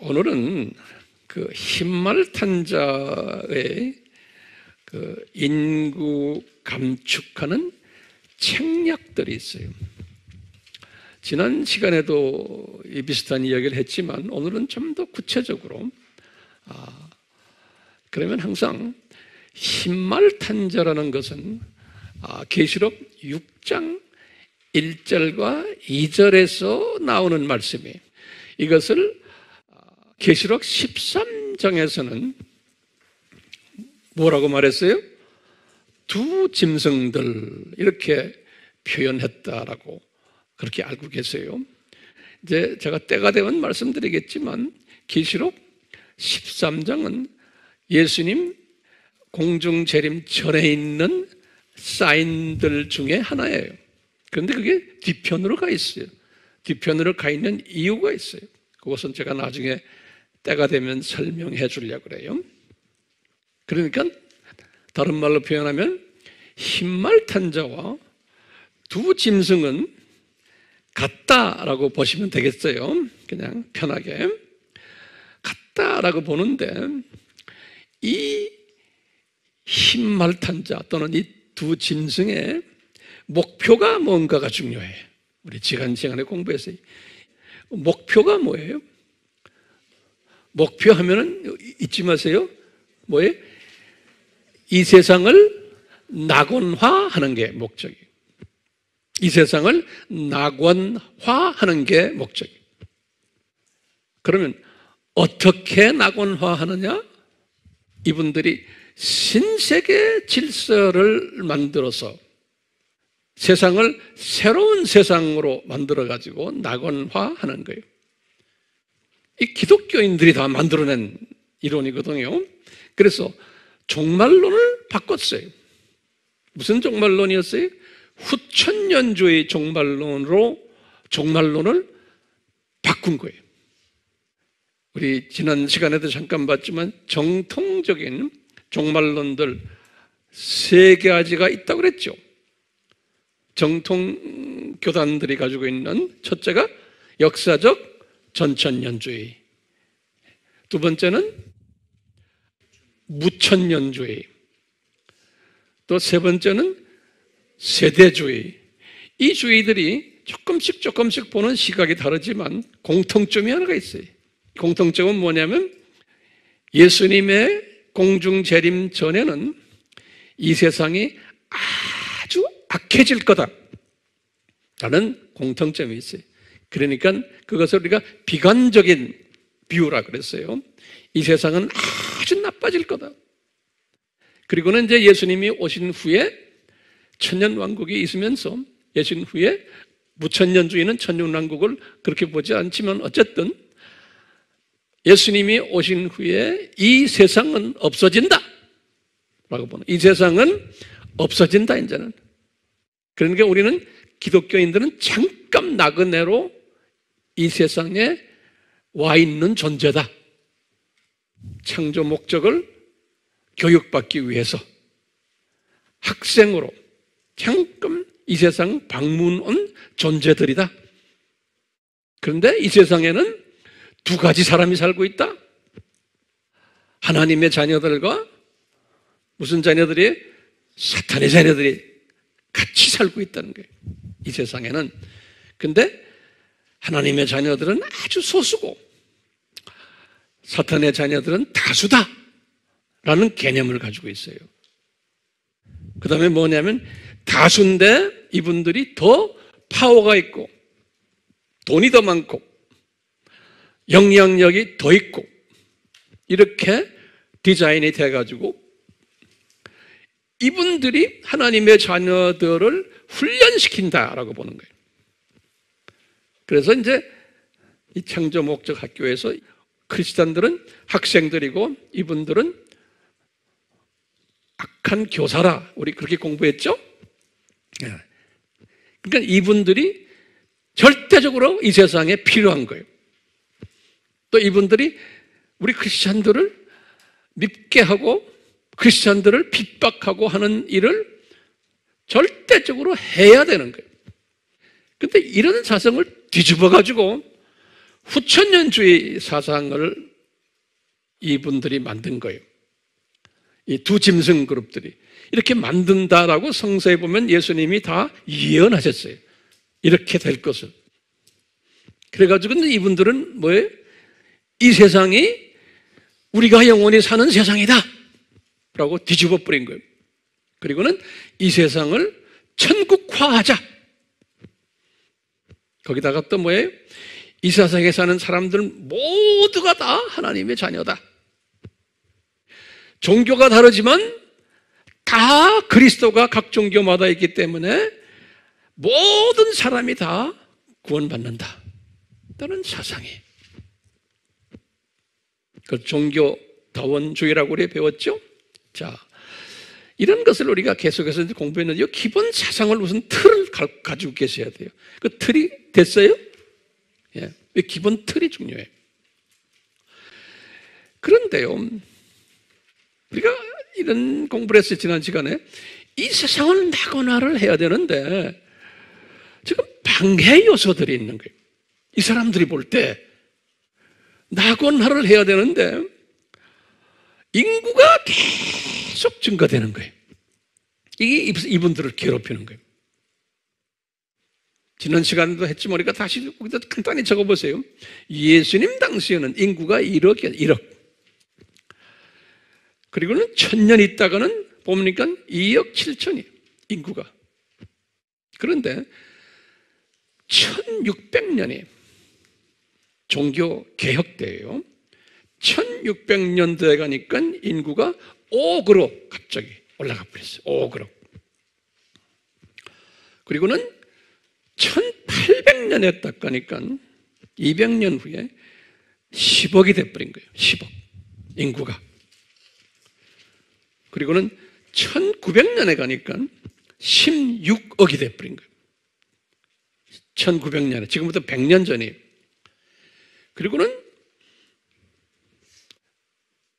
오늘은 그 흰말 탄자의 그 인구 감축하는 책략들이 있어요. 지난 시간에도 이 비슷한 이야기를 했지만 오늘은 좀 더 구체적으로 그러면 항상 흰말 탄자라는 것은 계시록 6장 1절과 2절에서 나오는 말씀이에요. 이것을 계시록 13장에서는 뭐라고 말했어요? 두 짐승들 이렇게 표현했다라고 그렇게 알고 계세요. 이제 제가 때가 되면 말씀드리겠지만 계시록 13장은 예수님 공중 재림 전에 있는 사인들 중에 하나예요. 그런데 그게 뒤편으로 가 있어요. 뒤편으로 가 있는 이유가 있어요. 그것은 제가 나중에 때가 되면 설명해 주려고 그래요. 그러니까 다른 말로 표현하면 흰말 탄자와 두 짐승은 같다라고 보시면 되겠어요. 그냥 편하게 같다라고 보는데 이 흰말 탄자 또는 이 두 짐승의 목표가 뭔가가 중요해요. 우리 지난 시간에 공부했어요. 목표가 뭐예요? 목표 하면은 잊지 마세요. 뭐예요? 이 세상을 낙원화하는 게 목적이에요. 이 세상을 낙원화하는 게 목적이에요. 그러면 어떻게 낙원화하느냐? 이분들이 신세계 질서를 만들어서 세상을 새로운 세상으로 만들어가지고 낙원화하는 거예요. 이 기독교인들이 다 만들어낸 이론이거든요. 그래서 종말론을 바꿨어요. 무슨 종말론이었어요? 후천년주의 종말론으로 종말론을 바꾼 거예요. 우리 지난 시간에도 잠깐 봤지만 정통적인 종말론들 3가지가 있다고 그랬죠. 정통 교단들이 가지고 있는 첫째가 역사적 전천년주의, 두 번째는 무천년주의, 또 세 번째는 세대주의. 이 주의들이 조금씩 보는 시각이 다르지만 공통점이 하나가 있어요. 공통점은 뭐냐면 예수님의 공중 재림 전에는 이 세상이 아주 악해질 거다라는 공통점이 있어요. 그러니까 그것을 우리가 비관적인 비유라 그랬어요. 이 세상은 아주 나빠질 거다. 그리고는 이제 예수님이 오신 후에 천년왕국이 있으면서 예수님 후에 무천년주의는 천년왕국을 그렇게 보지 않지만 어쨌든 예수님이 오신 후에 이 세상은 없어진다 라고 보는, 이 세상은 없어진다 이제는. 그러니까 우리는 기독교인들은 잠깐 나그네로 이 세상에 와 있는 존재다. 창조 목적을 교육받기 위해서 학생으로 잠깐 이 세상 방문 온 존재들이다. 그런데 이 세상에는 2가지 사람이 살고 있다. 하나님의 자녀들과 무슨 자녀들이? 사탄의 자녀들이 같이 살고 있다는 거예요. 이 세상에는. 근데 하나님의 자녀들은 아주 소수고 사탄의 자녀들은 다수다 라는 개념을 가지고 있어요. 그 다음에 뭐냐면 다수인데 이분들이 더 파워가 있고 돈이 더 많고 영향력이 더 있고 이렇게 디자인이 돼가지고 이분들이 하나님의 자녀들을 훈련시킨다라고 보는 거예요. 그래서 이제 이 창조 목적 학교에서 크리스찬들은 학생들이고 이분들은 악한 교사라 우리 그렇게 공부했죠? 그러니까 이분들이 절대적으로 이 세상에 필요한 거예요. 또 이분들이 우리 크리스찬들을 밉게 하고 크리스찬들을 핍박하고 하는 일을 절대적으로 해야 되는 거예요. 그런데 이런 사상을 뒤집어가지고 후천년주의 사상을 이분들이 만든 거예요. 이 두 짐승 그룹들이 이렇게 만든다라고 성서에 보면 예수님이 다 예언하셨어요. 이렇게 될 것을. 그래가지고 이분들은 뭐예요? 이 세상이 우리가 영원히 사는 세상이다 라고 뒤집어 버린 거예요. 그리고는 이 세상을 천국화하자. 거기다가 또 뭐예요? 이 세상에 사는 사람들 모두가 다 하나님의 자녀다. 종교가 다르지만 다 그리스도가 각 종교마다 있기 때문에 모든 사람이 다 구원받는다. 라는 사상이. 그 종교다원주의라고 우리 배웠죠? 자, 이런 것을 우리가 계속해서 공부했는데, 기본 사상을 무슨 틀을 가지고 계셔야 돼요. 그 틀이 됐어요? 예, 기본 틀이 중요해요. 그런데요, 우리가 이런 공부를 했어요, 지난 시간에. 이 세상을 나고나를 해야 되는데, 지금 방해 요소들이 있는 거예요. 이 사람들이 볼 때, 나고나를 해야 되는데, 인구가 계속 증가되는 거예요. 이게 이분들을 괴롭히는 거예요. 지난 시간에도 했지만 우리가 다시 거기다 간단히 적어보세요. 예수님 당시에는 인구가 1억이에요. 1억. 그리고는 1000년 있다가는 보니까 2억 7천이에요. 인구가. 그런데 1600년에 종교 개혁 때예요. 1600년대에 가니까 인구가 5억으로 갑자기 올라가 버렸어요. 5억으로. 그리고는 1800년에 딱 가니까 200년 후에 10억이 돼버린 거예요. 10억. 인구가. 그리고는 1900년에 가니까 16억이 돼버린 거예요. 1900년에. 지금부터 100년 전이에요. 그리고는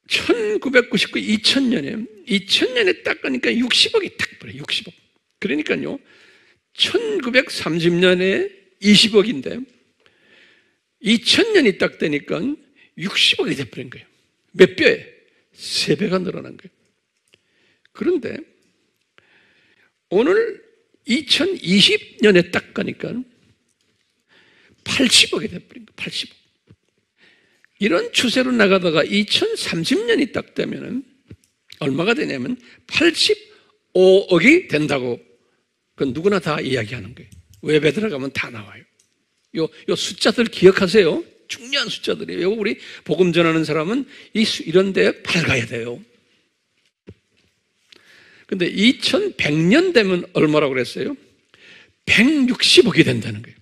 1999, 2000년에 딱 가니까 60억이 딱 버려요. 60억. 그러니까요, 1930년에 20억인데 2000년이 딱 되니까 60억이 돼버린 거예요. 몇 배에? 3배가 늘어난 거예요. 그런데 오늘 2020년에 딱 가니까 80억이 돼버린 거예요. 80억. 이런 추세로 나가다가 2030년이 딱 되면은 얼마가 되냐면 85억이 된다고, 그건 누구나 다 이야기하는 거예요. 웹에 들어가면 다 나와요. 요 숫자들 기억하세요. 중요한 숫자들이에요. 우리 복음 전하는 사람은 이런 데 밝아야 돼요. 근데 2100년 되면 얼마라고 그랬어요? 160억이 된다는 거예요.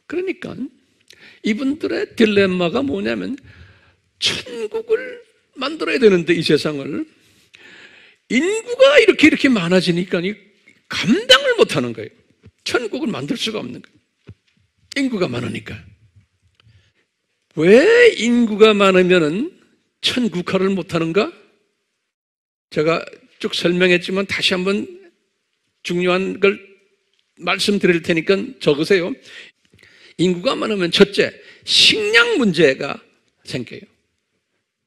그러니까 이분들의 딜레마가 뭐냐면, 천국을 만들어야 되는데 이 세상을, 인구가 이렇게 많아지니까 감당을 못하는 거예요. 천국을 만들 수가 없는 거예요. 인구가 많으니까. 왜 인구가 많으면 천국화를 못하는가? 제가 쭉 설명했지만 다시 한번 중요한 걸 말씀드릴 테니까 적으세요. 인구가 많으면 첫째, 식량 문제가 생겨요.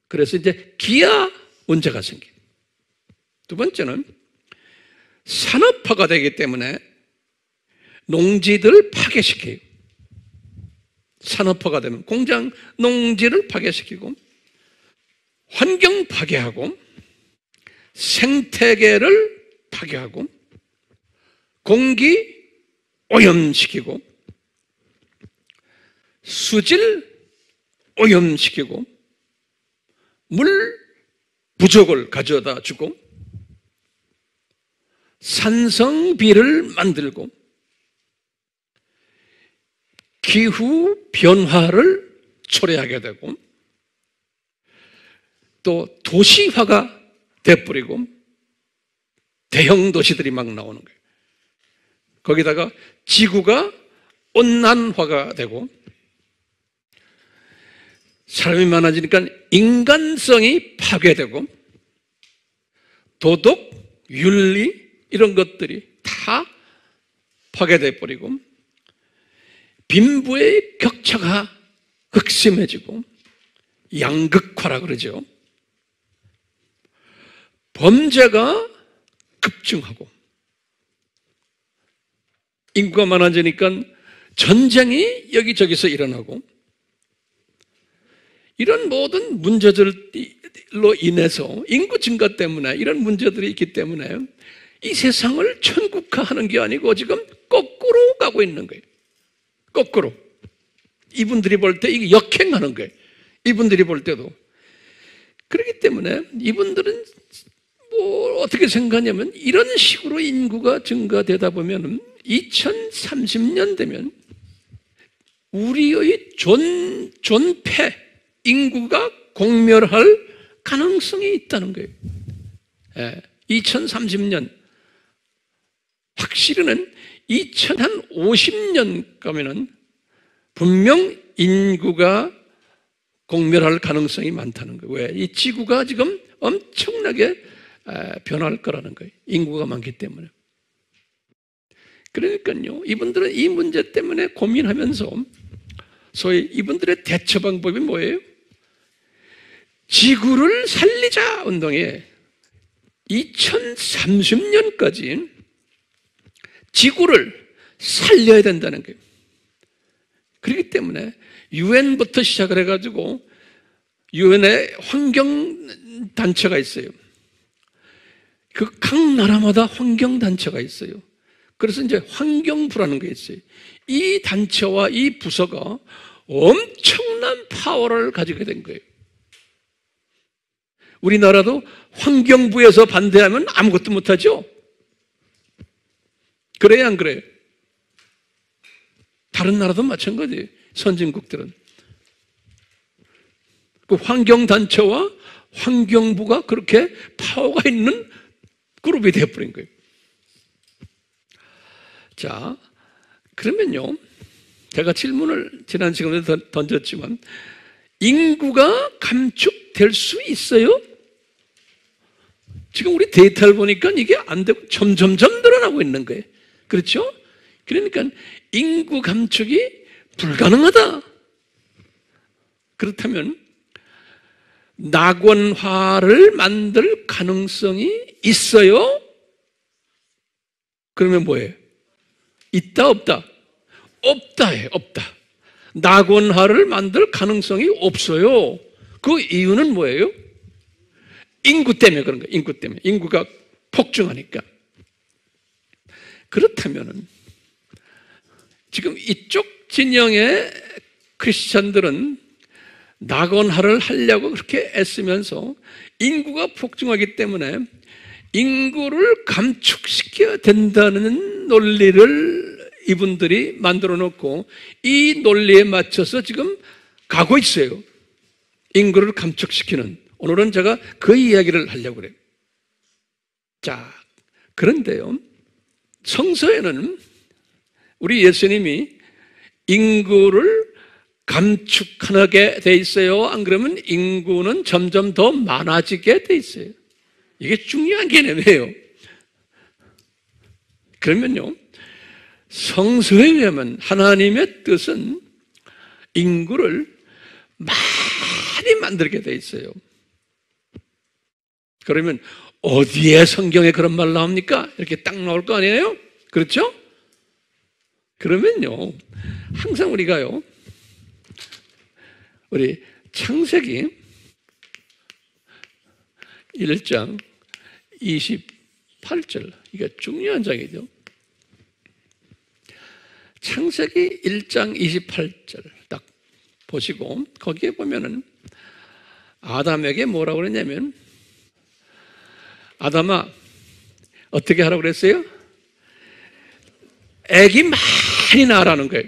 그래서 이제 기아 문제가 생겨요. 두 번째는 산업화가 되기 때문에 농지들을 파괴시켜요. 산업화가 되면 공장, 농지를 파괴시키고 환경 파괴하고 생태계를 파괴하고 공기 오염시키고 수질 오염시키고 물 부족을 가져다 주고 산성비를 만들고 기후 변화를 초래하게 되고 또 도시화가 돼버리고 대형 도시들이 막 나오는 거예요. 거기다가 지구가 온난화가 되고 사람이 많아지니까 인간성이 파괴되고 도덕, 윤리 이런 것들이 다 파괴돼 버리고 빈부의 격차가 극심해지고 양극화라 그러죠. 범죄가 급증하고 인구가 많아지니까 전쟁이 여기저기서 일어나고 이런 모든 문제들로 인해서 인구 증가 때문에 이런 문제들이 있기 때문에 이 세상을 천국화하는 게 아니고 지금 거꾸로 가고 있는 거예요. 거꾸로. 이분들이 볼 때 이게 역행하는 거예요. 이분들이 볼 때도. 그렇기 때문에 이분들은 어떻게 생각하냐면 이런 식으로 인구가 증가되다 보면 2030년 되면 우리의 존폐, 인구가 공멸할 가능성이 있다는 거예요. 2030년. 확실히는 2050년 가면은 분명 인구가 공멸할 가능성이 많다는 거예요. 왜? 이 지구가 지금 엄청나게 변할 거라는 거예요. 인구가 많기 때문에. 그러니까요, 이분들은 이 문제 때문에 고민하면서 소위 이분들의 대처 방법이 뭐예요? 지구를 살리자 운동에 2030년까지 지구를 살려야 된다는 거예요. 그렇기 때문에 유엔부터 시작을 해가지고 유엔의 환경단체가 있어요. 그 각 나라마다 환경단체가 있어요. 그래서 이제 환경부라는 게 있어요. 이 단체와 이 부서가 엄청난 파워를 가지게 된 거예요. 우리나라도 환경부에서 반대하면 아무것도 못하죠? 그래야 안 그래요? 다른 나라도 마찬가지예요. 선진국들은. 그 환경단체와 환경부가 그렇게 파워가 있는 그룹이 되어버린 거예요. 자, 그러면요, 제가 질문을 지난 시간에 던졌지만 인구가 감축될 수 있어요? 지금 우리 데이터를 보니까 이게 안 되고 점점점 늘어나고 있는 거예요. 그렇죠? 그러니까 인구 감축이 불가능하다. 그렇다면 낙원화를 만들 가능성이 있어요? 그러면 뭐예요? 있다 없다? 없다예요. 없다. 낙원화를 만들 가능성이 없어요. 그 이유는 뭐예요? 인구 때문에 그런 거예요. 인구 때문에. 인구가 폭증하니까. 그렇다면은 지금 이쪽 진영의 크리스찬들은 낙원화를 하려고 그렇게 애쓰면서 인구가 폭증하기 때문에 인구를 감축시켜야 된다는 논리를 이분들이 만들어 놓고 이 논리에 맞춰서 지금 가고 있어요. 인구를 감축시키는. 오늘은 제가 그 이야기를 하려고 그래요. 자, 그런데요, 성서에는 우리 예수님이 인구를 감축하게 돼 있어요? 안 그러면 인구는 점점 더 많아지게 돼 있어요? 이게 중요한 개념이에요. 그러면요, 성서에 의하면 하나님의 뜻은 인구를 많이 만들게 돼 있어요. 그러면 어디에 성경에 그런 말 나옵니까? 이렇게 딱 나올 거 아니에요? 그렇죠? 그러면요, 항상 우리가요, 우리 창세기 1장 28절, 이게 중요한 장이죠. 창세기 1장 28절 딱 보시고 거기에 보면은 아담에게 뭐라고 그랬냐면, 아담아 어떻게 하라고 그랬어요? 애기 많이 낳으라는 거예요.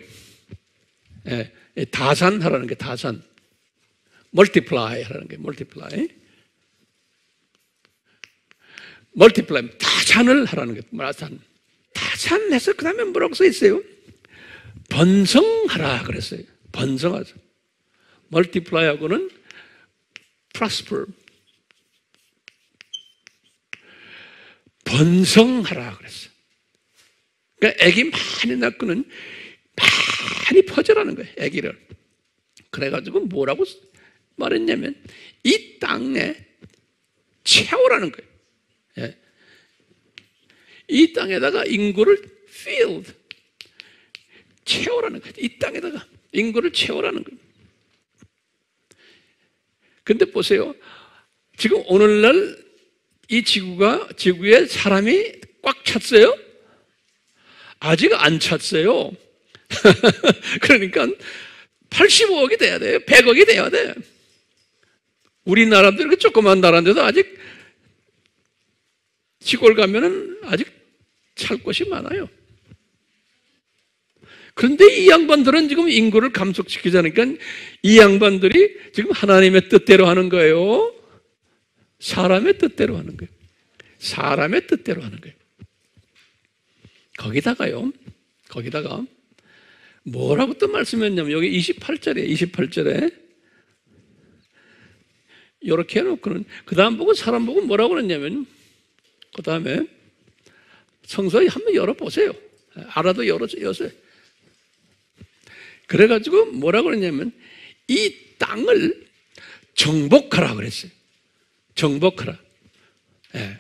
예, 다산하라는 게 다산. 멀티플라이 하라는 게 멀티플라이. 멀티플라이, 다산을 하라는 게 다산. 다산해서 그 다음에 뭐라고 써 있어요? 번성하라 그랬어요. 번성하자. 멀티플라이하고는 prosper. 번성하라 그랬어요. 그러니까 애기 많이 낳고는 많이 퍼져라는 거예요, 아기를. 그래가지고 뭐라고 말했냐면 이 땅에 채우라는 거예요. 예. 이 땅에다가 인구를 filled, 채우라는 거예요. 이 땅에다가 인구를 채우라는 거예요. 근데 보세요. 지금 오늘날 이 지구에 사람이 꽉 찼어요? 아직 안 찼어요. 그러니까 85억이 돼야 돼요. 100억이 돼야 돼. 우리나라도 이렇게 조그만 나라인데도 아직 시골 가면은 아직 찰 곳이 많아요. 그런데 이 양반들은 지금 인구를 감속시키자니까 이 양반들이 지금 하나님의 뜻대로 하는 거예요. 사람의 뜻대로 하는 거예요. 사람의 뜻대로 하는 거예요. 거기다가 뭐라고 또 말씀했냐면 여기 28절에 이렇게 해놓고는 그 다음 보고 사람 보고 뭐라고 그랬냐면 그 다음에 성서에 한번 열어보세요. 알아도 여세요. 그래가지고 뭐라고 그랬냐면 이 땅을 정복하라 그랬어요. 정복하라. 예.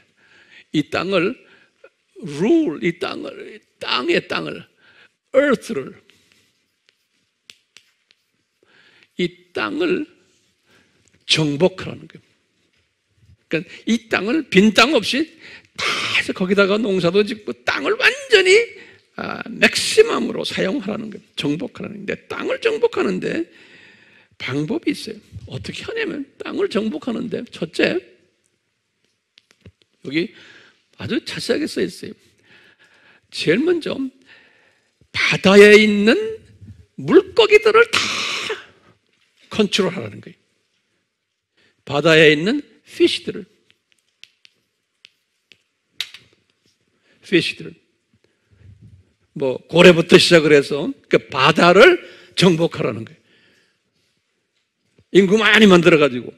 이 땅을 rule, 땅의 땅을 earth를, 이 땅을 정복하라는 거예요. 그러니까 이 땅을 빈 땅 없이 다 해서 거기다가 농사도 짓고 땅을 완전히 맥시멈으로 사용하라는 거예요. 정복하라는 거예요. 땅을 정복하는데 방법이 있어요. 어떻게 하냐면 땅을 정복하는데 첫째, 여기 아주 자세하게 써 있어요. 제일 먼저 바다에 있는 물고기들을 다 컨트롤하라는 거예요. 바다에 있는 피쉬들을 뭐 고래부터 시작을 해서 그 바다를 정복하라는 거예요. 인구 많이 만들어가지고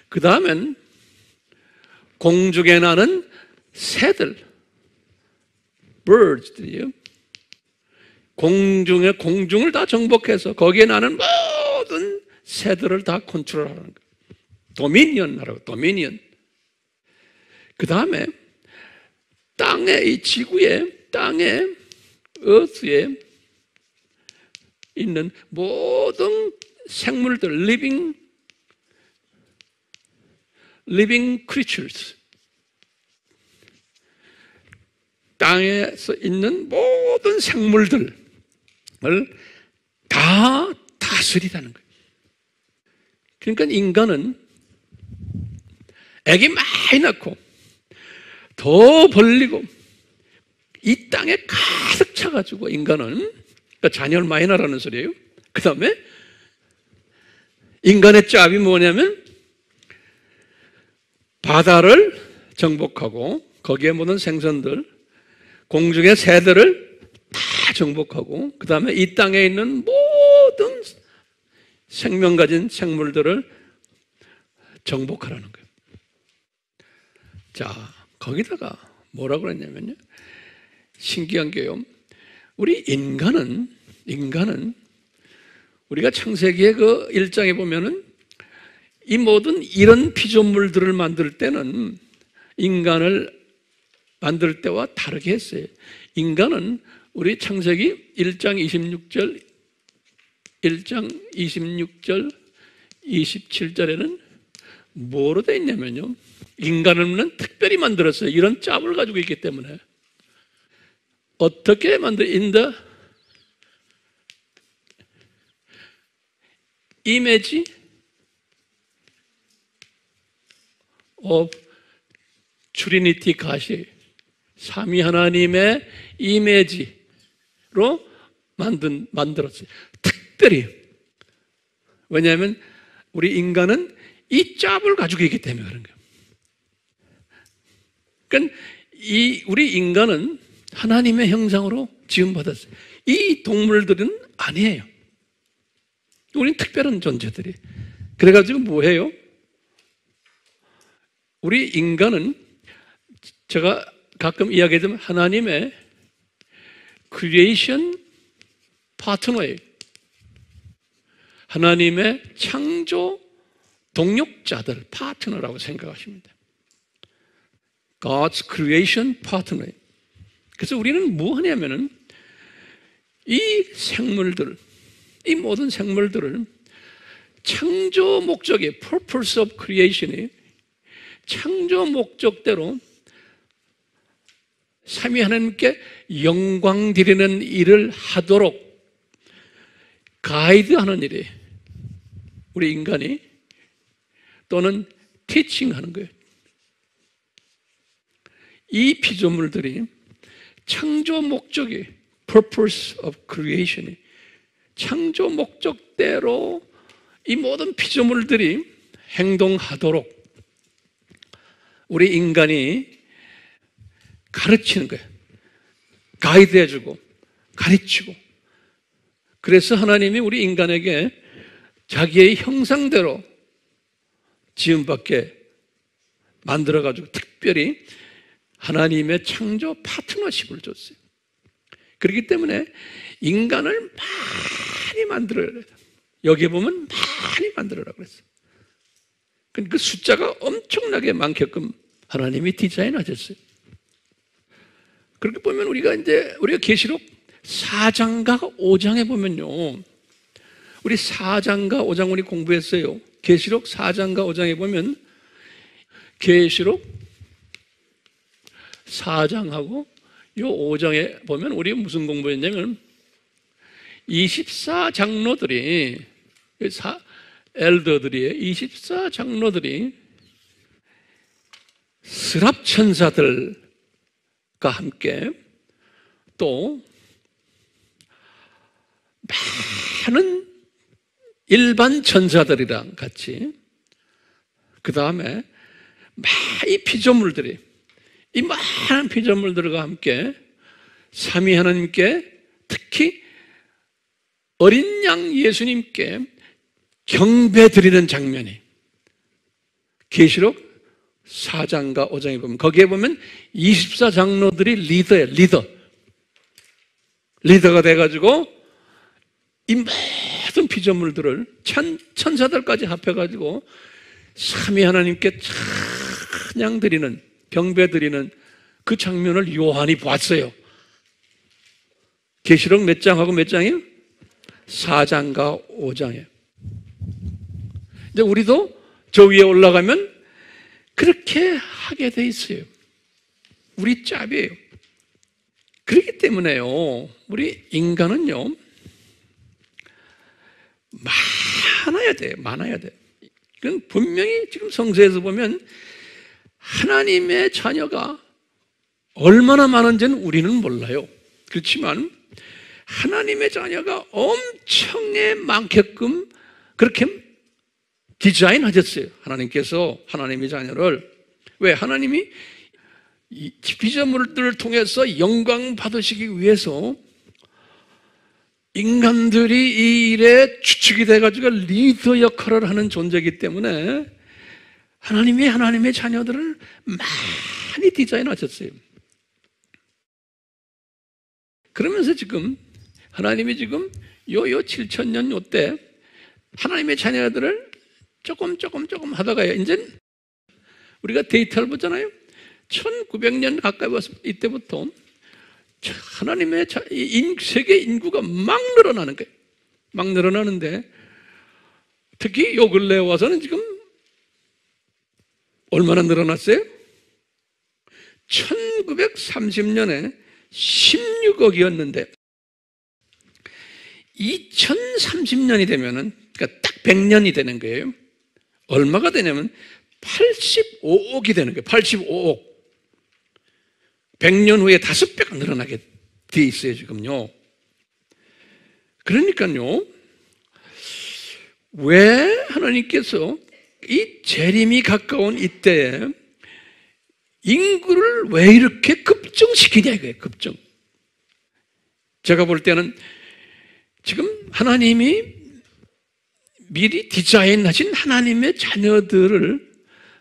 그 다음엔 공중에 나는 새들, birds들이요. 공중을 다 정복해서 거기에 나는 모든 새들을 다 컨트롤하라는 거예요. 도미니언하라고, 도미니언. 그 다음에 이 지구에, earth에 있는 모든 생물들, living creatures, 땅에서 있는 모든 생물들을 다 다스리라는 거예요. 그러니까 인간은 애기 많이 낳고 더 벌리고 이 땅에 가득 차가지고 인간은 그러니까 자녀를 많이 낳으라는 소리예요. 그 다음에 인간의 짭이 뭐냐면 바다를 정복하고 거기에 모든 생선들, 공중의 새들을 다 정복하고 그 다음에 이 땅에 있는 모든 생명 가진 생물들을 정복하라는 거예요. 자, 거기다가 뭐라고 그랬냐면요. 신기한 게요. 우리 인간은 우리가 창세기의 그 1장에 보면은 이 모든 이런 피조물들을 만들 때는 인간을 만들 때와 다르게 했어요. 인간은 우리 창세기 1장 26절, 27절에는 뭐로 되어 있냐면요. 인간은 특별히 만들었어요. 이런 짭을 가지고 있기 때문에. 어떻게 in the image of Trinity God이 삼위 하나님의 이미지로 만들었어요. 특별히. 왜냐하면 우리 인간은 이 짭을 가지고 있기 때문에 그런 거예요. 그러니까 우리 인간은 하나님의 형상으로 지음받았어요. 이 동물들은 아니에요. 우리는 특별한 존재들이. 그래가지고 뭐해요? 우리 인간은 제가 가끔 이야기하자면 하나님의 creation 파트너예요. 하나님의 창조 동력자들, 파트너라고 생각하십니다. God's creation partner. 그래서 우리는 뭐 하냐면은 이 생물들, 이 모든 생물들을 창조 목적의 purpose of creation이 창조 목적대로 삼위 하나님께 영광 드리는 일을 하도록 가이드하는 일이 우리 인간이 또는 티칭하는 거예요. 이 피조물들이 창조 목적이 purpose of creation이 창조 목적대로 이 모든 피조물들이 행동하도록 우리 인간이 가르치는 거예요. 가이드해주고 가르치고. 그래서 하나님이 우리 인간에게 자기의 형상대로 지음받게 만들어가지고 특별히 하나님의 창조 파트너십을 줬어요. 그렇기 때문에 인간을 많이 만들어야 돼요. 여기 보면 많이 만들어라고 그랬어요. 그 숫자가 엄청나게 많게끔 하나님이 디자인하셨어요. 그렇게 보면 우리가 계시록 4장과 5장에 보면요. 우리 4장과 5장 우리 공부했어요. 계시록 4장과 5장에 보면 계시록 4장하고 요 5장에 보면 우리 무슨 공부했냐면 24장로들이 엘더들이 24장로들이 스랍천사들과 함께 또 많은 일반 천사들이랑 같이 그 다음에 이 피조물들이 이 많은 피조물들과 함께 삼위 하나님께 특히 어린 양 예수님께 경배 드리는 장면이 계시록 4장과 5장에 보면 거기에 보면 24장로들이 리더예요. 리더가 돼가지고 이 모든 피조물들을 천사들까지 합해가지고 삼위 하나님께 찬양 드리는 경배 드리는 그 장면을 요한이 봤어요. 계시록 몇 장하고 몇 장이요? 4장과 5장이에요. 이제 우리도 저 위에 올라가면 그렇게 하게 돼 있어요. 우리 짭이에요. 그렇기 때문에요, 우리 인간은요, 많아야 돼. 그건 분명히 지금 성서에서 보면 하나님의 자녀가 얼마나 많은지는 우리는 몰라요. 그렇지만 하나님의 자녀가 엄청나게 많게끔 그렇게 디자인하셨어요. 하나님께서 하나님의 자녀를. 왜? 하나님이 이 피조물들을 통해서 영광 받으시기 위해서 인간들이 이 일에 주축이 돼가지고 리더 역할을 하는 존재이기 때문에 하나님의 자녀들을 많이 디자인하셨어요. 그러면서 지금 하나님이 지금 요 7,000년 요때 하나님의 자녀들을 조금 하다가 이제 우리가 데이터를 보잖아요. 1900년 가까이 와서 이때부터 하나님의 세계 인구가 막 늘어나는 거예요. 막 늘어나는데 특히 요 근래에 와서는 지금 얼마나 늘어났어요? 1930년에 16억이었는데 2030년이 되면은 그러니까 딱 100년이 되는 거예요. 얼마가 되냐면 85억이 되는 거예요. 85억. 100년 후에 5배가 늘어나게 돼 있어요, 지금요. 그러니까요, 왜 하나님께서 이 재림이 가까운 이때에 인구를 왜 이렇게 급증시키냐 이거예요, 급증. 제가 볼 때는 지금 하나님이 미리 디자인하신 하나님의 자녀들을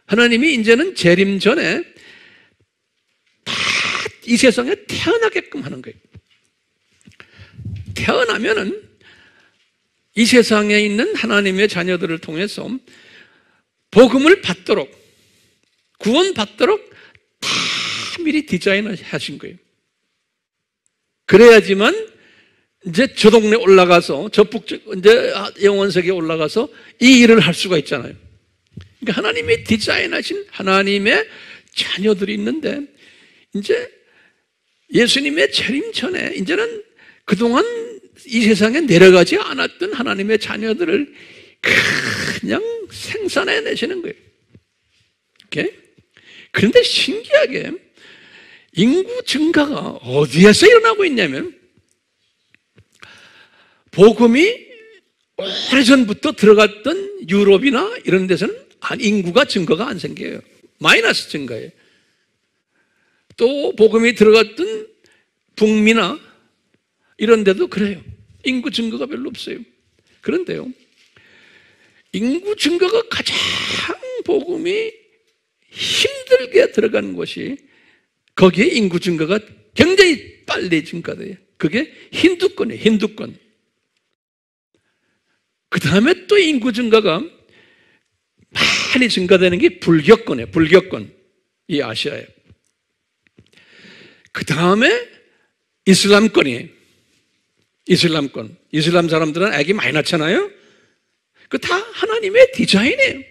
하나님이 이제는 재림 전에 다 이 세상에 태어나게끔 하는 거예요. 태어나면은 이 세상에 있는 하나님의 자녀들을 통해서 복음을 받도록, 구원받도록 다 미리 디자인하신 거예요. 그래야지만 이제 저 동네 올라가서, 저 북쪽, 이제 영원세계에 올라가서 이 일을 할 수가 있잖아요. 그러니까 하나님이 디자인하신 하나님의 자녀들이 있는데, 이제 예수님의 재림 전에 이제는 그동안 이 세상에 내려가지 않았던 하나님의 자녀들을 그냥 생산해 내시는 거예요. 이렇게? 그런데 신기하게 인구 증가가 어디에서 일어나고 있냐면, 복음이 오래전부터 들어갔던 유럽이나 이런 데서는 인구가 증가가 안 생겨요. 마이너스 증가예요. 또 복음이 들어갔던 북미나 이런 데도 그래요. 인구 증가가 별로 없어요. 그런데요, 인구 증가가 가장 복음이 힘들게 들어가는 곳이, 거기에 인구 증가가 굉장히 빨리 증가돼요. 그게 힌두권이에요. 힌두권. 그 다음에 또 인구 증가가 많이 증가되는 게 불교권이에요. 불교권. 이 아시아에. 그 다음에 이슬람권이에요. 이슬람권. 이슬람 사람들은 애기 많이 낳잖아요. 그 다 하나님의 디자인이에요.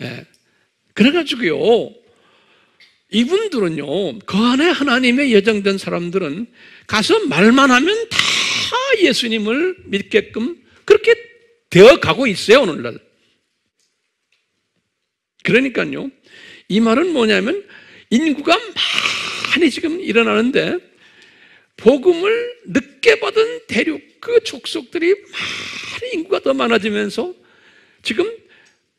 예. 그래가지고요, 이분들은요, 그 안에 하나님의 예정된 사람들은 가서 말만 하면 다 예수님을 믿게끔 그렇게 되어 가고 있어요, 오늘날. 그러니까요, 이 말은 뭐냐면, 인구가 많이 지금 일어나는데, 복음을 늦게 받은 대륙, 그 족속들이 많이 인구가 더 많아지면서 지금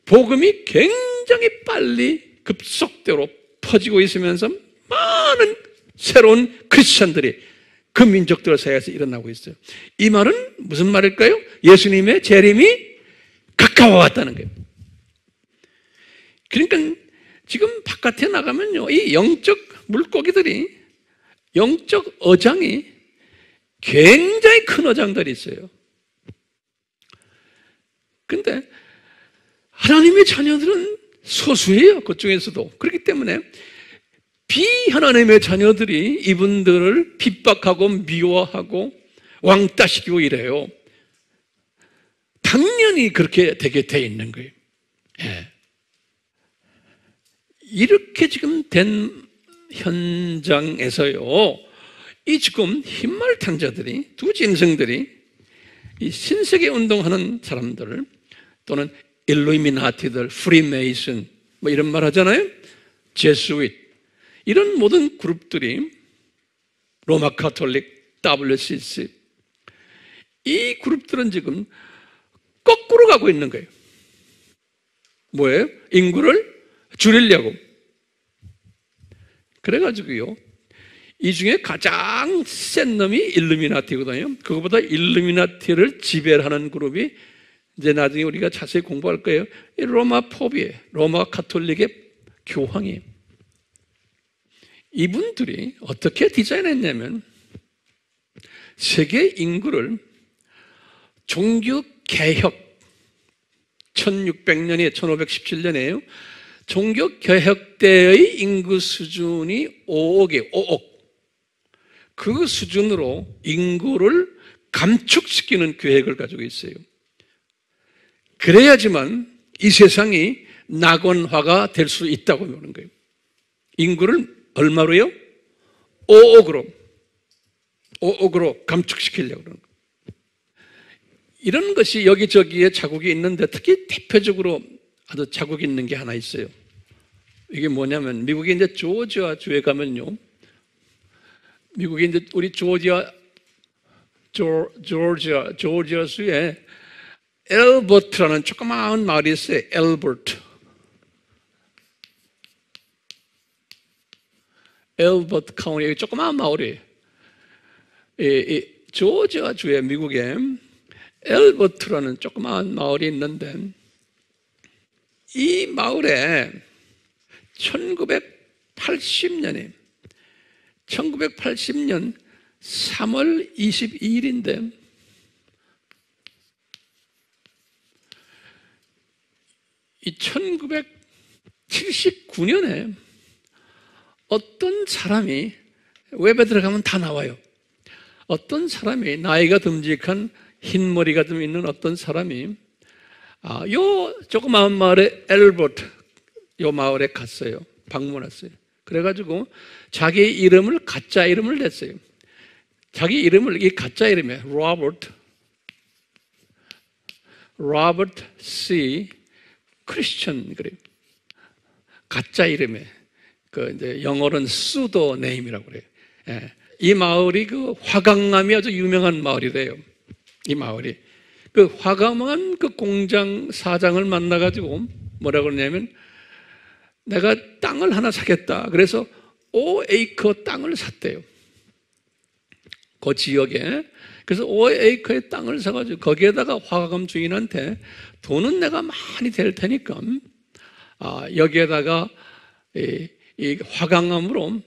복음이 굉장히 빨리 급속도로 퍼지고 있으면서 많은 새로운 크리스천들이 그 민족들 사이에서 일어나고 있어요. 이 말은 무슨 말일까요? 예수님의 재림이 가까워 왔다는 거예요. 그러니까 지금 바깥에 나가면요, 이 영적 물고기들이, 영적 어장이 굉장히 큰 어장들이 있어요. 근데 하나님의 자녀들은 소수예요. 그중에서도. 그렇기 때문에 비하나님의 자녀들이 이분들을 핍박하고 미워하고 왕따시키고 이래요. 당연히 그렇게 되게 돼 있는 거예요. 예. 이렇게 지금 된 현장에서요, 이 지금 흰말탕자들이, 두 짐승들이 이 신세계 운동하는 사람들, 또는 일루미나티들, 프리메이슨, 뭐 이런 말 하잖아요. 제수잇, 이런 모든 그룹들이, 로마 카톨릭, WCC, 이 그룹들은 지금 거꾸로 가고 있는 거예요. 뭐예요? 인구를 줄이려고. 그래가지고요, 이 중에 가장 센 놈이 일루미나티거든요. 그거보다 일루미나티를 지배하는 그룹이, 이제 나중에 우리가 자세히 공부할 거예요. 이 로마 포비에, 로마 카톨릭의 교황이에요. 이분들이 어떻게 디자인했냐면, 세계 인구를 종교 개혁, 1600년에 1517년이에요. 종교 개혁 때의 인구 수준이 5억이에요. 5억. 그 수준으로 인구를 감축시키는 계획을 가지고 있어요. 그래야지만 이 세상이 낙원화가 될 수 있다고 보는 거예요. 인구를 얼마로요? 5억으로 감축시키려고 그러는 거예요. 이런 것이 여기저기에 자국이 있는데, 특히 대표적으로 아주 자국이 있는 게 하나 있어요. 이게 뭐냐면, 미국에 이제 조지아 주에 가면요, 미국에 이제 우리 조지아 주에 엘버트라는 조그마한 마을이 있어요. 엘버트 카운티, 조그마한 마을이에요. 이 조지아 주에 미국에 엘버트라는 조그마한 마을이 있는데, 이 마을에 1980년 3월 22일인데 이 1979년에 어떤 사람이 웹에 들어가면 다 나와요. 어떤 사람이 나이가 듬직한 흰머리가 좀 있는 어떤 사람이 요 조그마한 마을에 엘버트 요 마을에 갔어요. 방문했어요. 그래가지고 자기 이름을 가짜 이름을 냈어요. 자기 이름을 이 가짜 이름에 로버트 C. 크리스천 그래요. 가짜 이름에 그 이제 영어로는 수도 네임이라고 그래요. 예. 이 마을이 그 화강암이 아주 유명한 마을이래요. 이 마을이 그 화강암 그 공장 사장을 만나가지고 뭐라고 그러냐면 내가 땅을 하나 사겠다. 그래서 5에이커 땅을 샀대요. 그 지역에. 그래서 5에이커의 땅을 사가지고 거기에다가 화강암 주인한테 돈은 내가 많이 될 테니까 여기에다가 이 화강암으로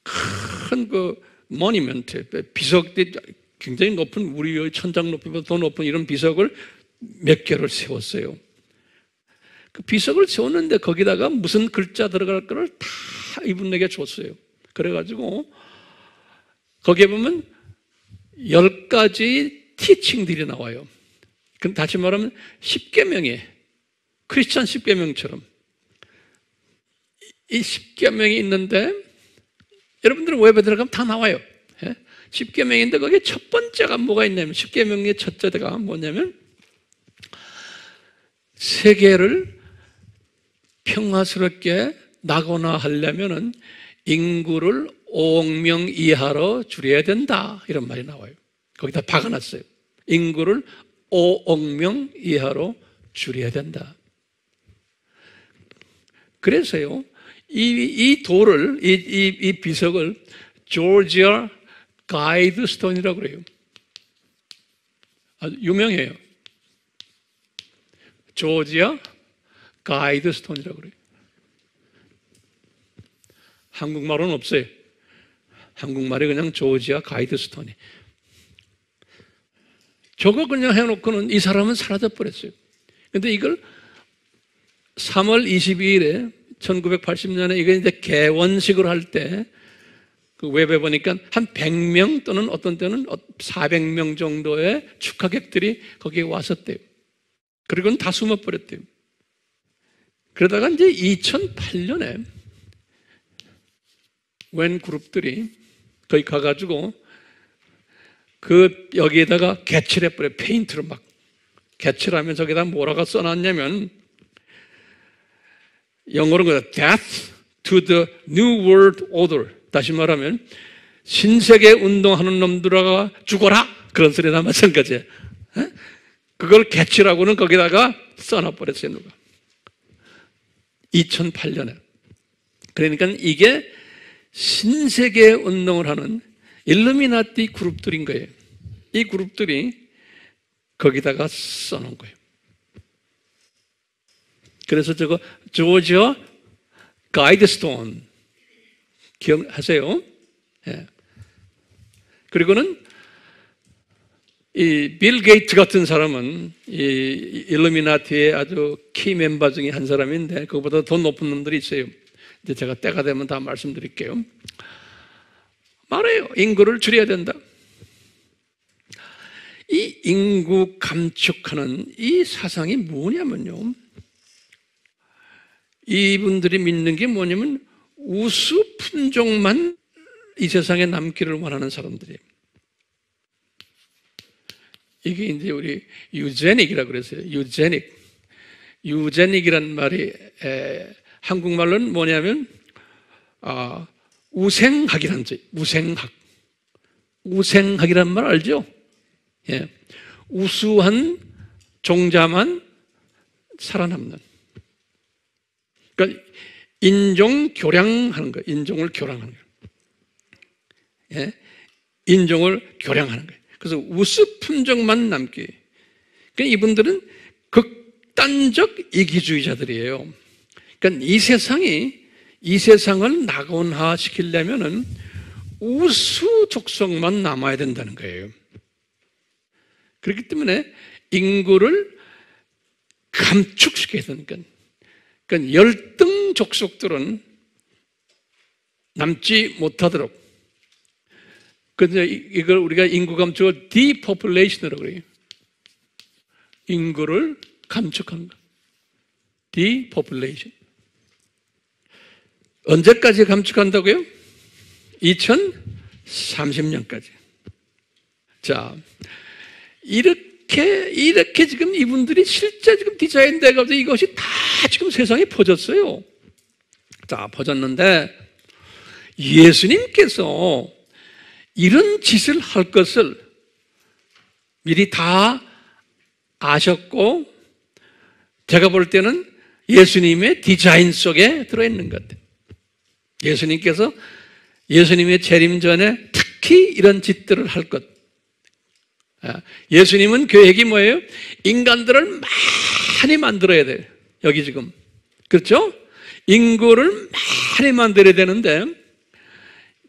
큰 그 모니먼트 비석들이 굉장히 높은 우리의 천장 높이보다 더 높은 이런 비석을 몇 개를 세웠어요. 그 비석을 세웠는데 거기다가 무슨 글자 들어갈 거를 다 이분에게 줬어요. 그래가지고 거기에 보면 10가지 티칭들이 나와요. 그럼 다시 말하면 10계명이 크리스천 10계명처럼 이 10계명이 있는데 여러분들은 웹에 들어가면 다 나와요. 10계명인데 거기에 첫 번째가 뭐가 있냐면 10계명의 첫째가 뭐냐면 세계를 평화스럽게 나거나 하려면은 인구를 5억 명 이하로 줄여야 된다 이런 말이 나와요. 거기다 박아놨어요. 인구를 5억 명 이하로 줄여야 된다. 그래서요 이 돌을 이 비석을 조지아 가이드스톤이라고 그래요. 아주 유명해요. 조지아 가이드스톤이라고 그래요. 한국말은 없어요. 한국말이 그냥 조지아 가이드스톤이. 저거 그냥 해놓고는 이 사람은 사라져 버렸어요. 근데 이걸 3월 22일에 1980년에 이게 이제 개원식을 할 때 그 웹에 보니까 한 100명 또는 어떤 때는 400명 정도의 축하객들이 거기에 왔었대요. 그리고는 다 숨어버렸대요. 그러다가 이제 2008년에 웬 그룹들이 거기 가가지고 그 여기에다가 개칠해버려요. 페인트로 막 개칠하면 저기다 뭐라고 써놨냐면 영어로는 Death to the New World Order. 다시 말하면 신세계 운동하는 놈들아 죽어라 그런 소리나 마찬가지예요. 그걸 개칠하고는 거기다가 써놔버렸어요. 누가 2008년에. 그러니까 이게 신세계 운동을 하는 일루미나티 그룹들인 거예요. 이 그룹들이 거기다가 써놓은 거예요. 그래서 저거 조지아 가이드스톤 기억하세요? 예. 그리고는 이 빌 게이트 같은 사람은 이 일루미나티의 아주 키 멤버 중에 한 사람인데 그거보다 더 높은 놈들이 있어요. 이제 제가 때가 되면 다 말씀드릴게요. 말해요. 인구를 줄여야 된다. 이 인구 감축하는 이 사상이 뭐냐면요. 이분들이 믿는 게 뭐냐면 우수 품종만 이 세상에 남기를 원하는 사람들이에요. 이게 이제 우리 유제닉이라고 그랬어요. 유제닉이란 말이 한국말로는 뭐냐면 우생학이라는 죠. 우생학이란 말 알죠? 예. 우수한 종자만 살아남는. 그러니까 인종 교량하는 거예요. 인종을 교량하는 거예요. 예? 인종을 교량하는 거예요. 그래서 우수 품종만 남기. 그러니까 이분들은 극단적 이기주의자들이에요. 그러니까 이 세상을 낙원화 시키려면은 우수 족속만 남아야 된다는 거예요. 그렇기 때문에 인구를 감축시켜야 되니까. 그러니까 열등 족속들은 남지 못하도록. 그래서 이걸 우리가 인구 감축을 depopulation이라고 그래요. 인구를 감축하는 거. depopulation. 언제까지 감축한다고요? 2030년까지. 자, 이렇게 지금 이분들이 실제 지금 디자인돼 가지고 이것이 다 지금 세상에 퍼졌어요. 자, 퍼졌는데 예수님께서 이런 짓을 할 것을 미리 다 아셨고, 제가 볼 때는 예수님의 디자인 속에 들어있는 것 같아요. 예수님께서 예수님의 재림 전에 특히 이런 짓들을 할 것. 예수님은 계획이 뭐예요? 인간들을 많이 만들어야 돼요. 여기 지금. 그렇죠? 인구를 많이 만들어야 되는데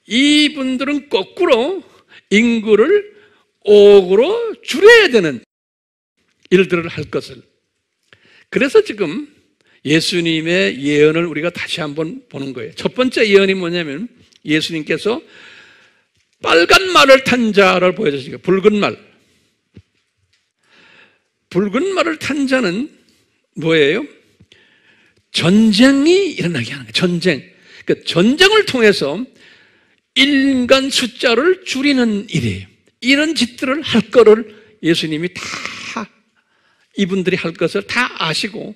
이분들은 거꾸로 인구를 5억으로 줄여야 되는 일들을 할 것을. 그래서 지금 예수님의 예언을 우리가 다시 한번 보는 거예요. 첫 번째 예언이 뭐냐면 예수님께서 빨간 말을 탄 자를 보여주시고, 붉은 말. 붉은 말을 탄 자는 뭐예요? 전쟁이 일어나게 하는 거예요. 전쟁. 그러니까 전쟁을 통해서 인간 숫자를 줄이는 일이에요. 이런 짓들을 할 거를 예수님이 다 이분들이 할 것을 다 아시고,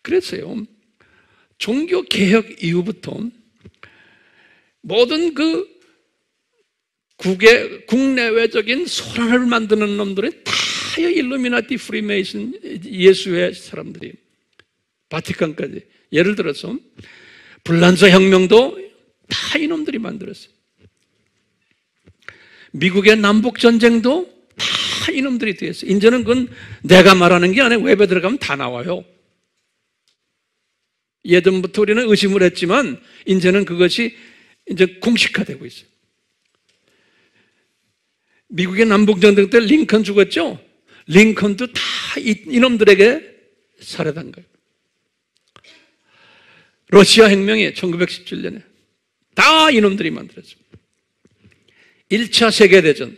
그랬어요. 종교 개혁 이후부터 모든 그 국내외적인 소란을 만드는 놈들은 다 일루미나티, 프리메이슨, 예수의 사람들이, 바티칸까지. 예를 들어서 불란서 혁명도 다 이놈들이 만들었어요. 미국의 남북전쟁도 다 이놈들이 되었어요. 이제는 그건 내가 말하는 게 아니라 웹에 들어가면 다 나와요. 예전부터 우리는 의심을 했지만 이제는 그것이 이제 공식화되고 있어요. 미국의 남북전쟁 때 링컨 죽었죠? 링컨도 다 이놈들에게 살해된 거예요. 러시아 혁명이 1917년에 다 이놈들이 만들었어요. 1차 세계대전,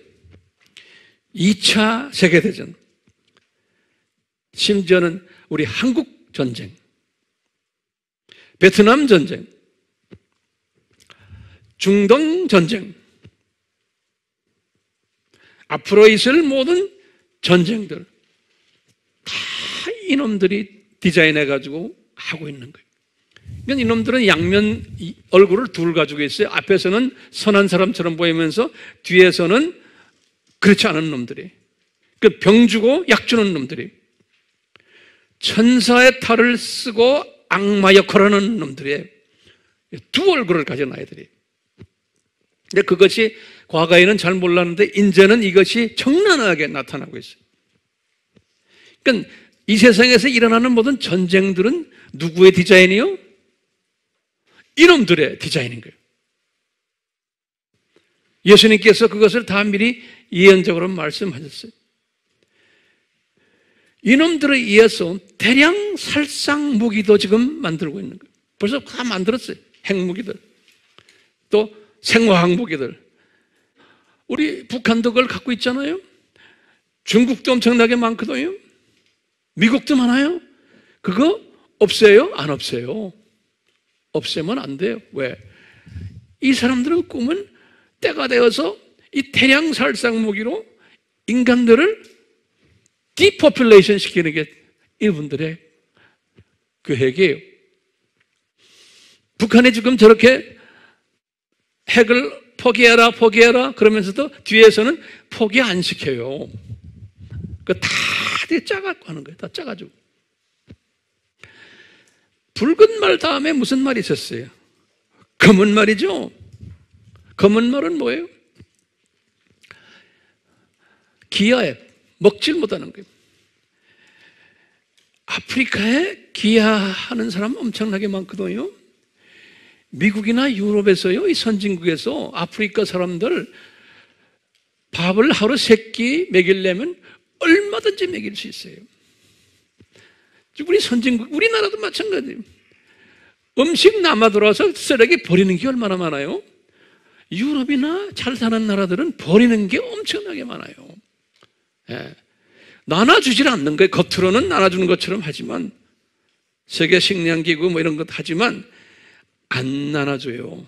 2차 세계대전, 심지어는 우리 한국 전쟁, 베트남 전쟁, 중동 전쟁, 앞으로 있을 모든 전쟁들 다 이놈들이 디자인해가지고 하고 있는 거예요. 그러니까 이놈들은 양면 얼굴을 둘 가지고 있어요. 앞에서는 선한 사람처럼 보이면서 뒤에서는 그렇지 않은 놈들이, 그 병 주고 약 주는 놈들이, 천사의 탈을 쓰고 악마 역할을 하는 놈들이 두 얼굴을 가진 아이들이. 근데 그것이 과거에는 잘 몰랐는데 이제는 이것이 적나라하게 나타나고 있어요. 그러니까 이 세상에서 일어나는 모든 전쟁들은 누구의 디자인이요? 이놈들의 디자인인 거예요. 예수님께서 그것을 다 미리 예언적으로 말씀하셨어요. 이놈들에 의해서 대량 살상 무기도 지금 만들고 있는 거예요. 벌써 다 만들었어요. 핵무기들, 또 생화학 무기들. 우리 북한도 그걸 갖고 있잖아요. 중국도 엄청나게 많거든요. 미국도 많아요. 그거 없애요? 안 없애요. 없애면 안 돼요. 왜? 이 사람들은 꿈은 때가 되어서 이 대량 살상 무기로 인간들을 디포퓰레이션 시키는 게 이분들의 계획이에요. 북한이 지금 저렇게 핵을 포기해라 그러면서도 뒤에서는 포기 안 시켜요. 그 다 짜갖고 하는 거예요. 다 짜가지고. 붉은 말 다음에 무슨 말이 있었어요? 검은 말이죠. 검은 말은 뭐예요? 기아에 먹질 못하는 거예요. 아프리카에 기아하는 사람 엄청나게 많거든요. 미국이나 유럽에서요, 이 선진국에서 아프리카 사람들 밥을 하루 3끼 먹이려면 얼마든지 먹일 수 있어요. 우리 선진국, 우리나라도 마찬가지예요. 음식 남아 돌아서 쓰레기 버리는 게 얼마나 많아요? 유럽이나 잘 사는 나라들은 버리는 게 엄청나게 많아요. 예. 나눠주질 않는 거예요. 겉으로는 나눠주는 것처럼 하지만, 세계 식량기구 뭐 이런 것 하지만 안 나눠줘요.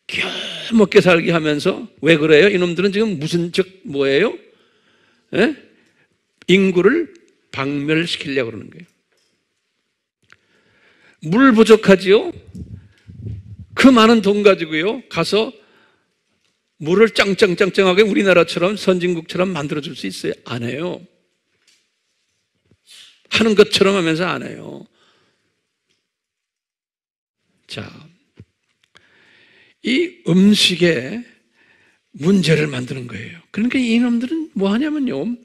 겨우 먹게 살게 하면서. 왜 그래요? 이놈들은 지금 무슨 뭐예요? 예? 인구를 박멸시키려고 그러는 거예요. 물 부족하지요? 그 많은 돈 가지고요, 가서 물을 짱짱짱짱하게 우리나라처럼 선진국처럼 만들어줄 수 있어요? 안 해요. 하는 것처럼 하면서 안 해요. 자, 이 음식에 문제를 만드는 거예요. 그러니까 이놈들은 뭐 하냐면요,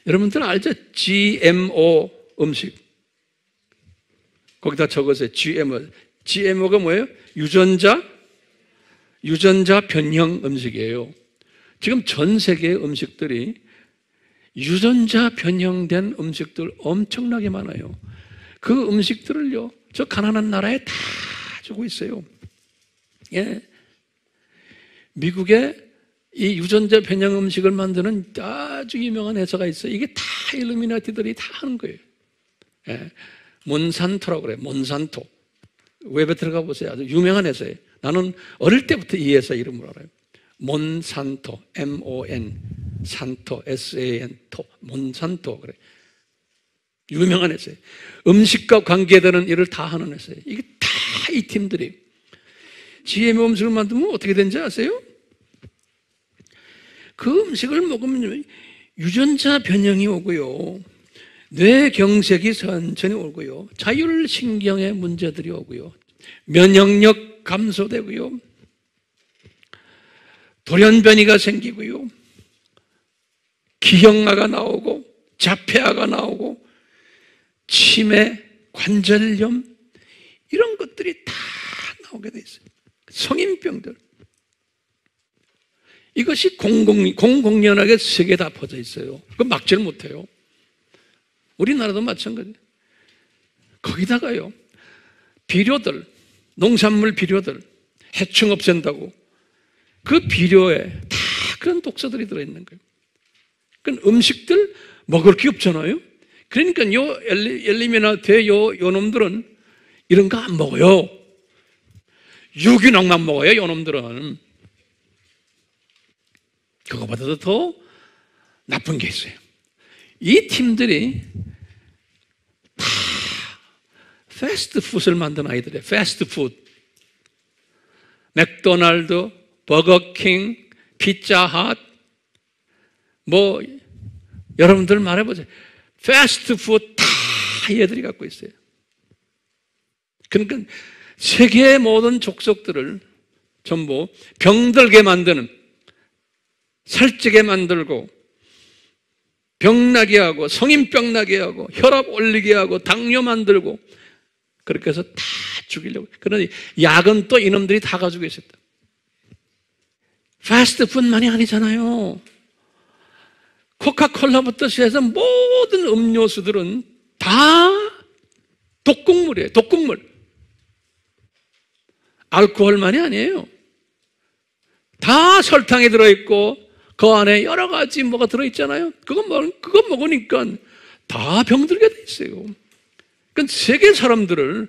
여러분들 알죠? GMO 음식. 거기다 적으세요. GMO. GMO가 뭐예요? 유전자 변형 음식이에요. 지금 전 세계의 음식들이 유전자 변형된 음식들 엄청나게 많아요. 그 음식들을요, 저 가난한 나라에 다 주고 있어요. 예. 미국에 이 유전자 변형 음식을 만드는 아주 유명한 회사가 있어요. 이게 다 일루미나티들이 다 하는 거예요. 예. 몬산토라고 그래요. 몬산토. 웹에 들어가 보세요. 아주 유명한 회사예요. 나는 어릴 때부터 이 회사 이름을 알아요. 몬산토, M-O-N, 산토, S-A-N, 토, 몬산토 그래. 유명한 회사예요. 음식과 관계되는 일을 다 하는 회사예요. 이게 다 이 팀들이. GMO 음식을 만들면 어떻게 되는지 아세요? 그 음식을 먹으면 유전자 변형이 오고요, 뇌경색이 천천히 오고요, 자율신경의 문제들이 오고요, 면역력 감소되고요, 돌연변이가 생기고요, 기형아가 나오고 자폐아가 나오고 치매, 관절염 이런 것들이 다 나오게 돼 있어요. 성인병들. 이것이 공공연하게 세계에 다 퍼져 있어요. 그거 막지를 못해요. 우리나라도 마찬가지예요. 거기다가요, 비료들, 농산물 비료들, 해충 없앤다고 그 비료에 다 그런 독소들이 들어있는 거예요. 그러니까 음식들 먹을 게 없잖아요. 그러니까 요 엘리미나트의 요 놈들은 이런 거 안 먹어요. 유기농만 먹어요, 요 놈들은. 그거보다도 더 나쁜 게 있어요. 이 팀들이 다 패스트푸드를 만든 아이들이에요. 패스트푸드. 맥도날드, 버거킹, 피자핫, 뭐 여러분들 말해보세요. 패스트푸드 다 얘들이 갖고 있어요. 그러니까 세계의 모든 족속들을 전부 병들게 만드는, 살찌게 만들고 병나게 하고 성인병 나게 하고 혈압 올리게 하고 당뇨 만들고 그렇게 해서 다 죽이려고. 그러니 약은 또 이놈들이 다 가지고 있었다. 패스트푸드만이 아니잖아요. 코카콜라부터 시작해서 모든 음료수들은 다 독극물이에요. 독극물. 알코올만이 아니에요. 다 설탕이 들어있고 그 안에 여러 가지 뭐가 들어있잖아요. 그거 먹으니까 다 병들게 돼 있어요. 그러니까 세계 사람들을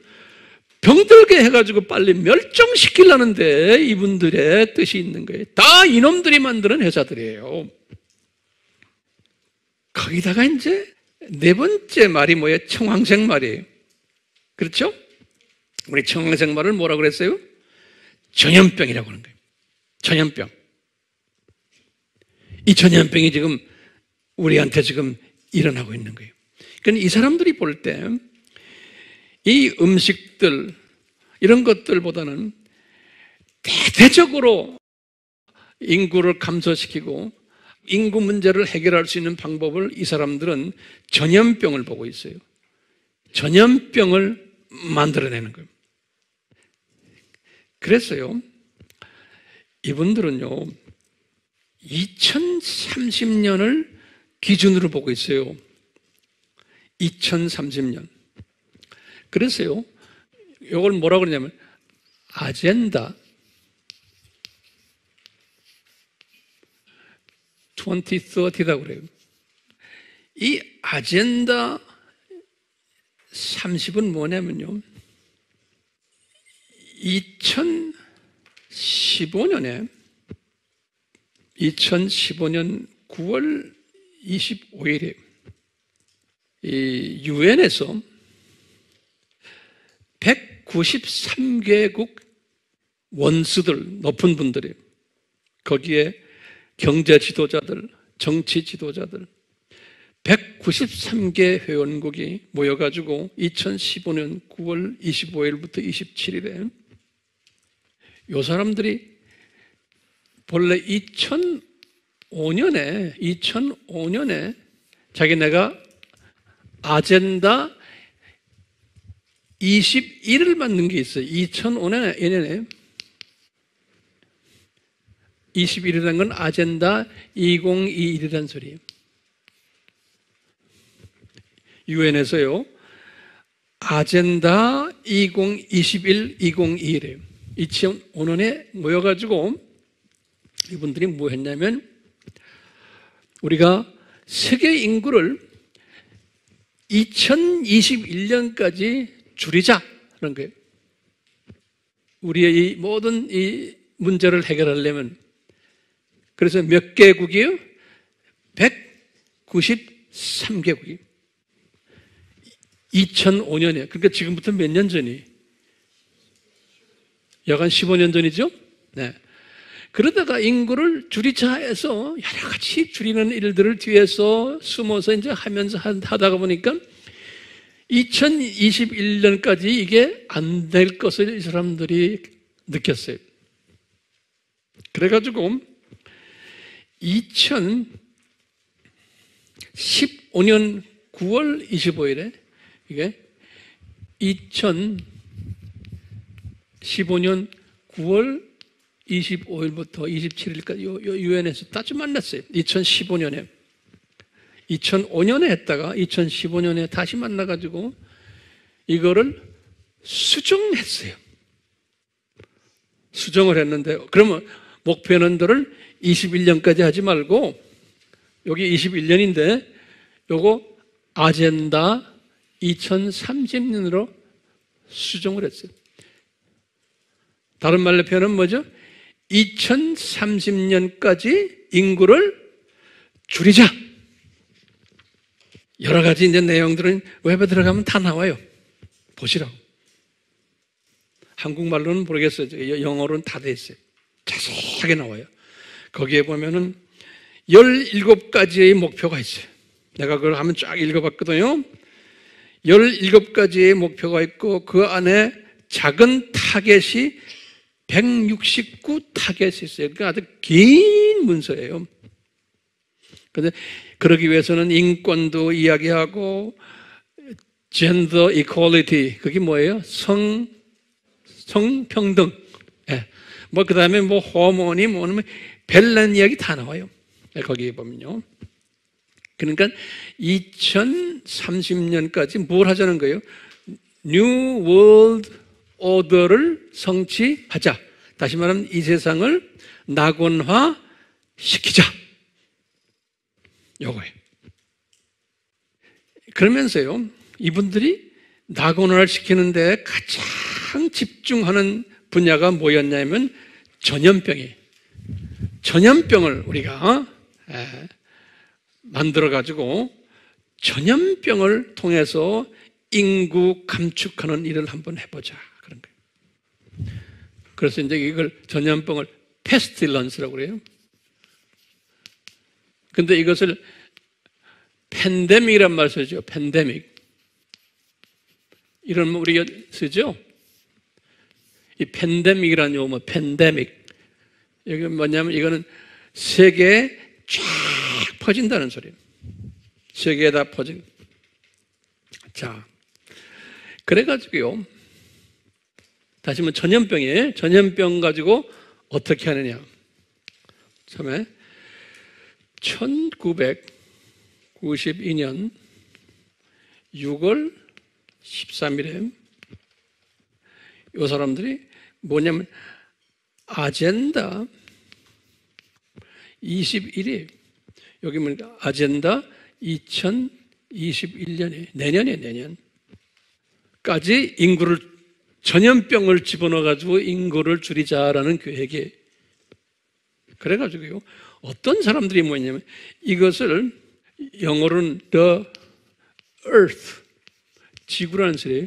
병들게 해가지고 빨리 멸종시키려는데 이분들의 뜻이 있는 거예요. 다 이놈들이 만드는 회사들이에요. 거기다가 이제 네 번째 말이 뭐예요? 청황색 말이에요. 그렇죠? 우리 청황색 말을 뭐라고 그랬어요? 전염병이라고 하는 거예요. 전염병. 이 전염병이 지금 우리한테 지금 일어나고 있는 거예요. 그러니까 이 사람들이 볼 때 이 음식들 이런 것들보다는 대대적으로 인구를 감소시키고 인구 문제를 해결할 수 있는 방법을 이 사람들은 전염병을 보고 있어요. 전염병을 만들어내는 거예요. 그랬어요. 이분들은요, 2030년을 기준으로 보고 있어요. 2030년. 그래서요, 이걸 뭐라고 그러냐면, 아젠다 2030라고 그래요. 이 아젠다 30은 뭐냐면요, 2015년 9월 25일에 이 유엔에서 193개국 원수들, 높은 분들이 거기에 경제 지도자들, 정치 지도자들 193개 회원국이 모여가지고 2015년 9월 25일부터 27일에 이 사람들이 본래 2005년에 자기네가 아젠다 21을 만든 게 있어요. 2005년에 21이라는 건 아젠다 2021이라는 소리예요. 유엔에서요, 아젠다 2021, 2021이에요. 2005년에 모여가지고 이분들이 뭐 했냐면, 우리가 세계 인구를 2021년까지 줄이자는 거예요. 우리의 이 모든 이 문제를 해결하려면. 그래서 몇 개국이요? 193개국이. 2005년에. 그러니까 지금부터 몇 년 전이? 약간 15년 전이죠? 네. 그러다가 인구를 줄이자 해서 여러 가지 줄이는 일들을 뒤에서 숨어서 이제 하면서 하다가 보니까 2021년까지 이게 안 될 것을 이 사람들이 느꼈어요. 그래가지고 2015년 9월 25일에 이게 2015년 9월 25일부터 27일까지 유엔에서 다시 만났어요. 2015년에 2005년에 했다가 2015년에 다시 만나가지고 이거를 수정했어요. 수정을 했는데, 그러면 목표 연도를 21년까지 하지 말고 여기 21년인데 요거 아젠다 2030년으로 수정을 했어요. 다른 말로 표현은 뭐죠? 2030년까지 인구를 줄이자. 여러 가지 이제 내용들은 웹에 들어가면 다 나와요. 보시라고. 한국말로는 모르겠어요. 영어로는 다 돼 있어요. 자세하게 나와요. 거기에 보면은 17가지의 목표가 있어요. 내가 그걸 한번 쫙 읽어봤거든요. 17가지의 목표가 있고 그 안에 작은 타겟이 169 타겟이 있어요. 그러니까 아주 긴 문서예요. 그런데 그러기 위해서는 인권도 이야기하고 젠더 이퀄리티, 그게 뭐예요? 성평등. 예. 뭐 그 다음에 뭐 호르몬이 뭐냐면 별난 이야기 다 나와요. 예, 거기에 보면요. 그러니까 2030년까지 뭘 하자는 거예요? New World Order를 성취하자. 다시 말하면 이 세상을 낙원화 시키자. 요거예요. 그러면서요, 이분들이 낙원화를 시키는데 가장 집중하는 분야가 뭐였냐면 전염병이에요. 전염병을 우리가 만들어가지고 전염병을 통해서 인구 감축하는 일을 한번 해보자. 그런 거예요. 그래서 이제 이걸 전염병을 페스틸런스라고 그래요. 근데 이것을 팬데믹이란 말 쓰죠. 팬데믹. 이런 뭐 우리가 쓰죠. 이 팬데믹이라는 용어, 팬데믹. 여기 뭐냐면 이거는 세계에 쫙 퍼진다는 소리예요. 세계에 다 퍼진. 자, 그래가지고요. 다시 한번 전염병이에요. 전염병 가지고 어떻게 하느냐. 처음에 1992년 6월 13일에 이 사람들이 뭐냐면 아젠다 21이 여기 보니까 아젠다 2021년에 내년까지 인구를 전염병을 집어넣어가지고 인구를 줄이자라는 계획이 그래가지고요 어떤 사람들이 뭐냐면 이것을 영어로는 the earth 지구라는 소리예요.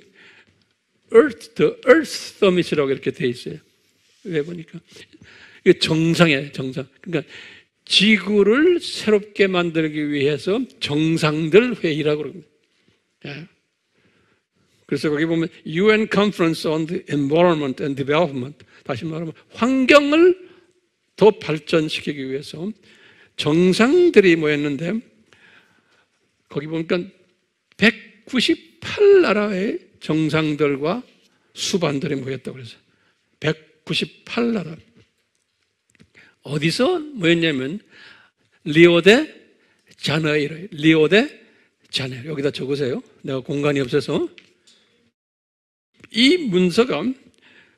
the earth summit이라고 이렇게 돼 있어요. 왜 보니까 이게 정상이에요. 정상. 그러니까 지구를 새롭게 만들기 위해서 정상들 회의라고 그럽니다. 예. 그래서 거기 보면 UN Conference on the Environment and Development 다시 말하면 환경을 더 발전시키기 위해서 정상들이 모였는데 거기 보니까 198나라의 정상들과 수반들이 모였다고 그랬어요. 198나라. 어디서 모였냐면 리오데 자네이로. 리오데 자네이로. 여기다 적으세요. 내가 공간이 없어서. 이 문서가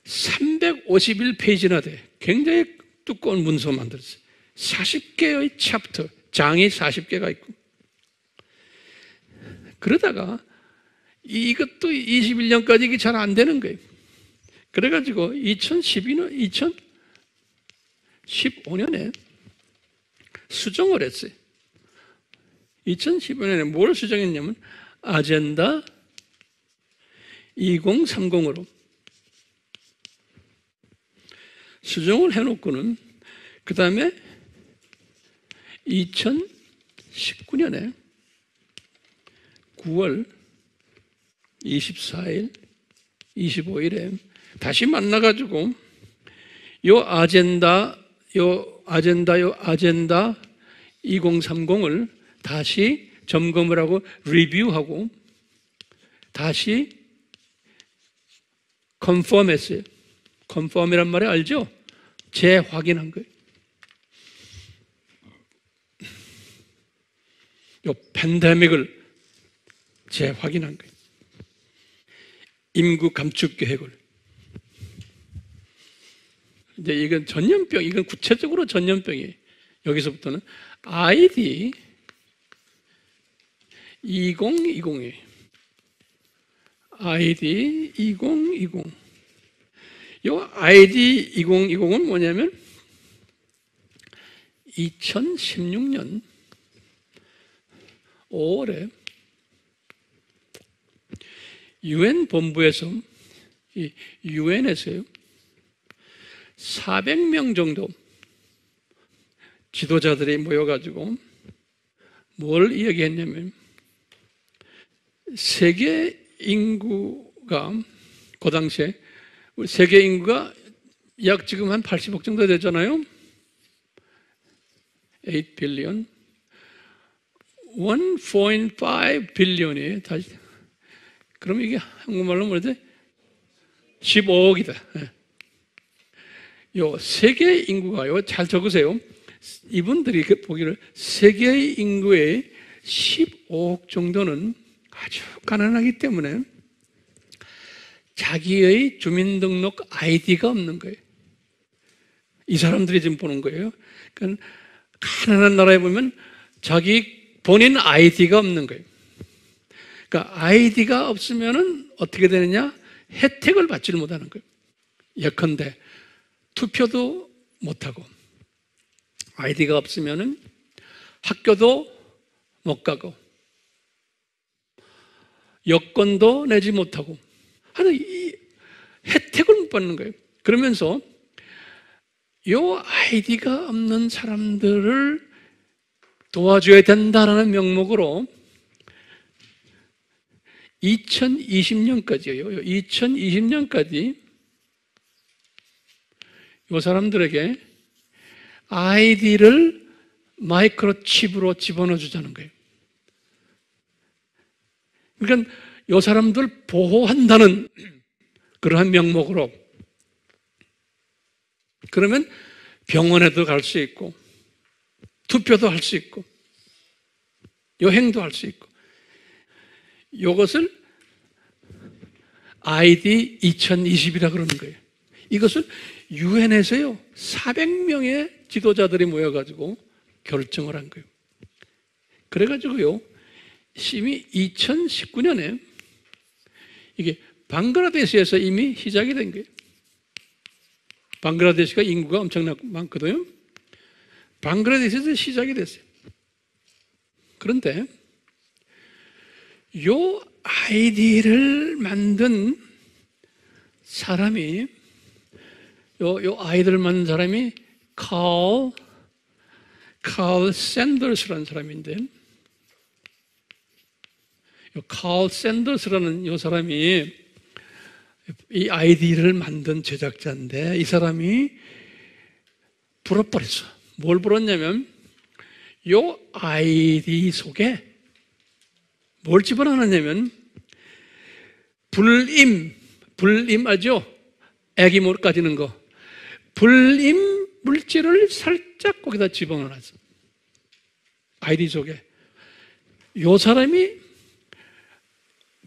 351페이지나 돼. 굉장히 두꺼운 문서 만들었어요. 40개의 챕터, 장이 40개가 있고. 그러다가 이것도 21년까지 이게 잘 안 되는 거예요. 그래가지고 2015년에 수정을 했어요. 2015년에 뭘 수정했냐면 아젠다 2030으로 수정을 해놓고는 그 다음에 2019년에 9월 24일, 25일에 다시 만나가지고 요 아젠다 2030을 다시 점검을 하고 리뷰하고 다시 컨펌했어요. 컨펌이란 말이 알죠? 재확인한 거예요. 요 팬데믹을 재확인한 거예요. 인구 감축 계획을. 이제 이건 전염병, 이건 구체적으로 전염병이에요. 여기서부터는 ID 2020이에요. ID 2020. 이 ID 2020은 뭐냐면 2016년 5월에 UN 본부에서 UN에서요 400명 정도 지도자들이 모여가지고 뭘 이야기했냐면 세계 인구가 그 당시에 세계 인구가 약 지금 한 80억 정도 되잖아요. 8 빌리언 1.5 빌리언이에요. 다시 그럼 이게 한국말로 뭐지? 15억이다. 요 세계 인구가요. 잘 적으세요. 이분들이 보기를 세계 인구의 15억 정도는 아주 가난하기 때문에 자기의 주민등록 아이디가 없는 거예요. 이 사람들이 지금 보는 거예요. 그러니까 가난한 나라에 보면 자기 본인 아이디가 없는 거예요. 그러니까 아이디가 없으면은 어떻게 되느냐? 혜택을 받지를 못하는 거예요. 예컨대 투표도 못하고 아이디가 없으면은 학교도 못 가고 여권도 내지 못하고 하는 이 혜택을 못 받는 거예요. 그러면서 이 아이디가 없는 사람들을 도와줘야 된다라는 명목으로 2020년까지요. 2020년까지 이 사람들에게 아이디를 마이크로칩으로 집어넣어 주자는 거예요. 그러니까 이 사람들 보호한다는 그러한 명목으로 그러면 병원에도 갈 수 있고, 투표도 할 수 있고, 여행도 할 수 있고, 이것을 ID 2020이라 그러는 거예요. 이것을 유엔에서요 400명의 지도자들이 모여가지고 결정을 한 거예요. 그래가지고요 이미 2019년에 이게 방글라데시에서 이미 시작이 된 거예요. 방글라데시가 인구가 엄청 많거든요. 방글라데시에서 시작이 됐어요. 그런데 요 아이디를 만든 사람이 요 아이디를 만든 사람이 칼 샌더스라는 사람인데, 칼 샌더스라는 요 사람이 이 아이디를 만든 제작자인데, 이 사람이 불어버렸어. 뭘 불었냐면 요 아이디 속에 뭘 집어넣었냐면 불임 아죠? 애기 못 가지는 거. 불임 물질을 살짝 거기다 집어넣었어. 아이디 속에. 요 사람이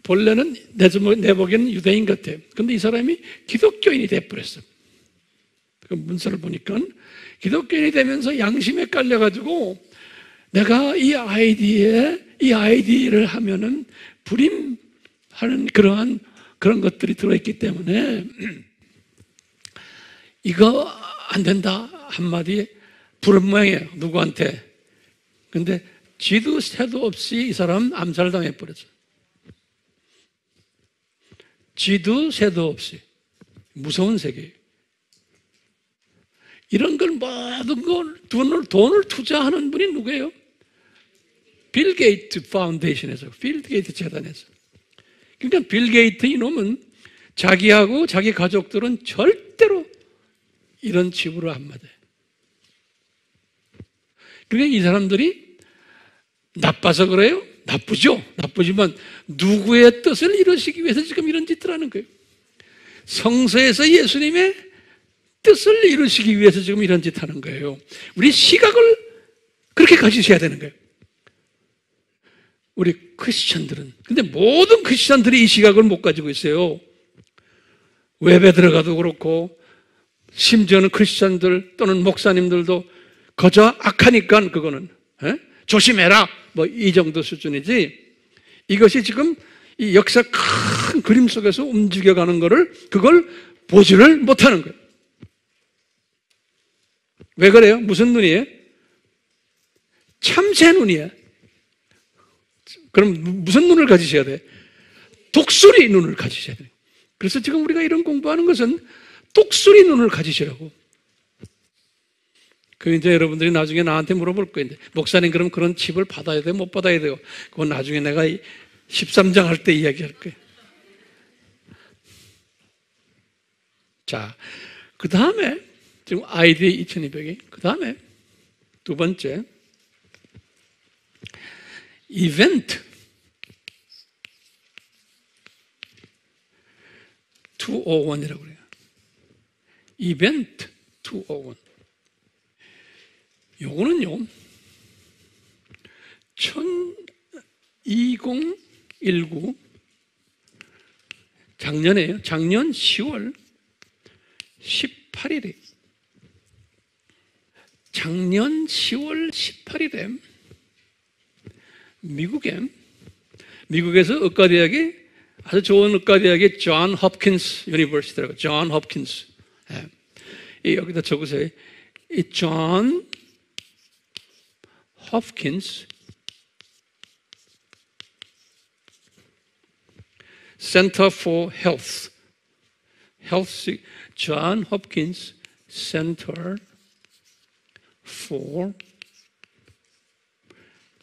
본래는 내 보기에는 유대인 같아. 근데 이 사람이 기독교인이 돼버렸어. 그 문서를 보니까 기독교인이 되면서 양심에 깔려가지고 내가 이 아이디를 하면은 불임하는 그런 것들이 들어있기 때문에 이거 안 된다 한마디 부른 모양이에요. 누구한테. 근데 쥐도 새도 없이 이 사람 암살당해버렸어. 쥐도 새도 없이. 무서운 세계예요. 이런 걸 모든 걸 돈을 투자하는 분이 누구예요? 빌 게이트 파운데이션에서, 빌 게이트 재단에서. 그러니까 빌 게이트 이놈은 자기하고 자기 가족들은 절대로 이런 지불을 안 받아요. 그러니까 이 사람들이 나빠서 그래요? 나쁘죠. 나쁘지만 누구의 뜻을 이루시기 위해서 지금 이런 짓을 하는 거예요. 성서에서 예수님의 뜻을 이루시기 위해서 지금 이런 짓을 하는 거예요. 우리 시각을 그렇게 가지셔야 되는 거예요. 우리 크리스천들은. 근데 모든 크리스천들이 이 시각을 못 가지고 있어요. 웹에 들어가도 그렇고, 심지어는 크리스천들 또는 목사님들도 거저 악하니까 그거는 조심해라 뭐 이 정도 수준이지, 이것이 지금 이 역사 큰 그림 속에서 움직여가는 거를 그걸 보지를 못하는 거예요. 왜 그래요? 무슨 눈이에요? 참새 눈이에요. 그럼 무슨 눈을 가지셔야 돼? 독수리 눈을 가지셔야 돼요. 그래서 지금 우리가 이런 공부하는 것은 독수리 눈을 가지시라고. 그 이제 여러분들이 나중에 나한테 물어볼 거예요. 목사님 그럼 그런 칩을 받아야 돼요? 못 받아야 돼요? 그건 나중에 내가 13장 할 때 이야기할 거예요. 자, 그 다음에 지금 ID 2200이 그 다음에 두 번째 이벤트 201이라고 그래요. 이벤트 201. 요거는요 2019 작년에요. 작년 10월 18일에 작년 10월 18일에 미국에서 의과대학이 아주 좋은 의과대학이 존 홉킨스 유니버시티라고. 존 홉킨스. 여기다 적으세요. 이 존 홉킨스 Center for Health. 존 홉킨스 Center for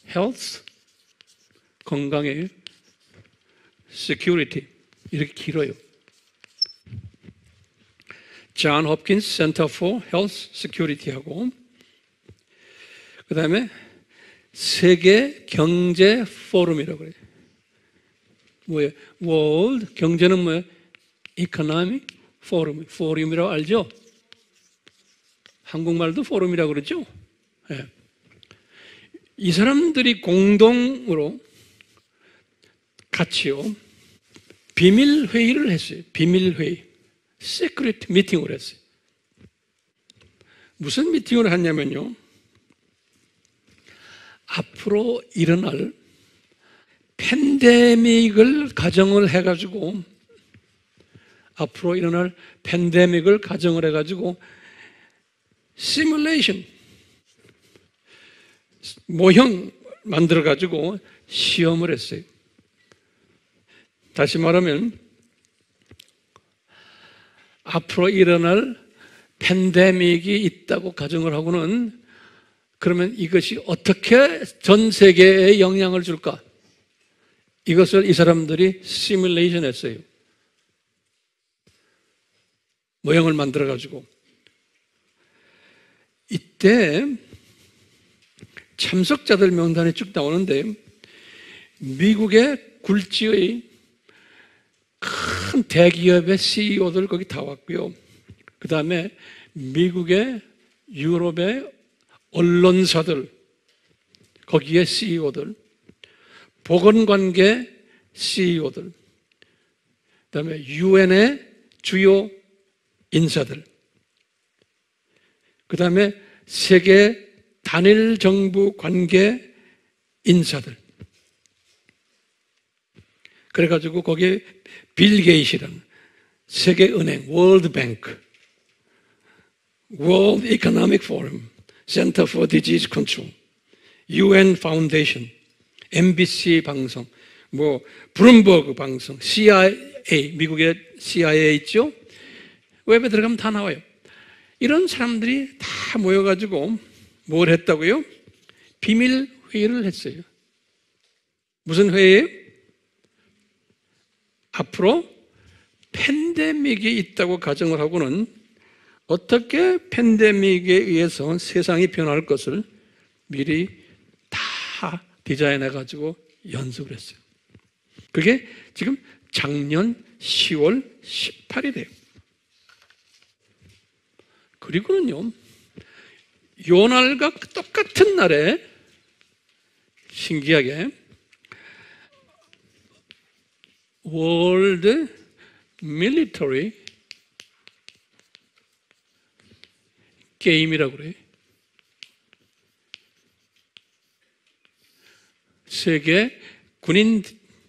Health, 건강의 Security, 이렇게 길어요. 존 홉킨스 센터 for 헬스 시큐리티 하고, 그 다음에 세계 경제 포럼이라고 그래요. 뭐예요? 월드 경제는 뭐예요? 이코노믹 포럼이라고 알죠? 한국말도 포럼이라고 그러죠. 예. 이 사람들이 공동으로 같이요 비밀 회의를 했어요. 비밀 회의, 시크릿 미팅을 했어요. 무슨 미팅을 했냐면요, 앞으로 일어날 팬데믹을 가정을 해가지고, 앞으로 일어날 팬데믹을 가정을 해가지고 시뮬레이션, 모형 만들어가지고 시험을 했어요. 다시 말하면 앞으로 일어날 팬데믹이 있다고 가정을 하고는, 그러면 이것이 어떻게 전 세계에 영향을 줄까? 이것을 이 사람들이 시뮬레이션 했어요. 모형을 만들어가지고. 이때 참석자들 명단이 쭉 나오는데, 미국의 굴지의 큰 대기업의 CEO들 거기 다 왔고요. 그 다음에 미국의, 유럽의 언론사들, 거기에 CEO들, 보건관계 CEO들, 그 다음에 UN의 주요 인사들, 그 다음에 세계 단일 정부 관계 인사들. 그래가지고 거기에 빌 게이츠라는 세계은행, 월드뱅크, World Economic Forum, Center for Disease Control, UN Foundation, MBC 방송, 브룸버그 방송, CIA, 미국의 CIA 있죠? 웹에 들어가면 다 나와요. 이런 사람들이 다 모여가지고 뭘 했다고요? 비밀 회의를 했어요. 무슨 회의예요? 앞으로 팬데믹이 있다고 가정을 하고는 어떻게 팬데믹에 의해서 세상이 변할 것을 미리 다 디자인해가지고 연습을 했어요. 그게 지금 작년 10월 18일이에요. 그리고는요, 요 날과 똑같은 날에 신기하게 월드 밀리터리 게임이라고 그래요. 세계 군인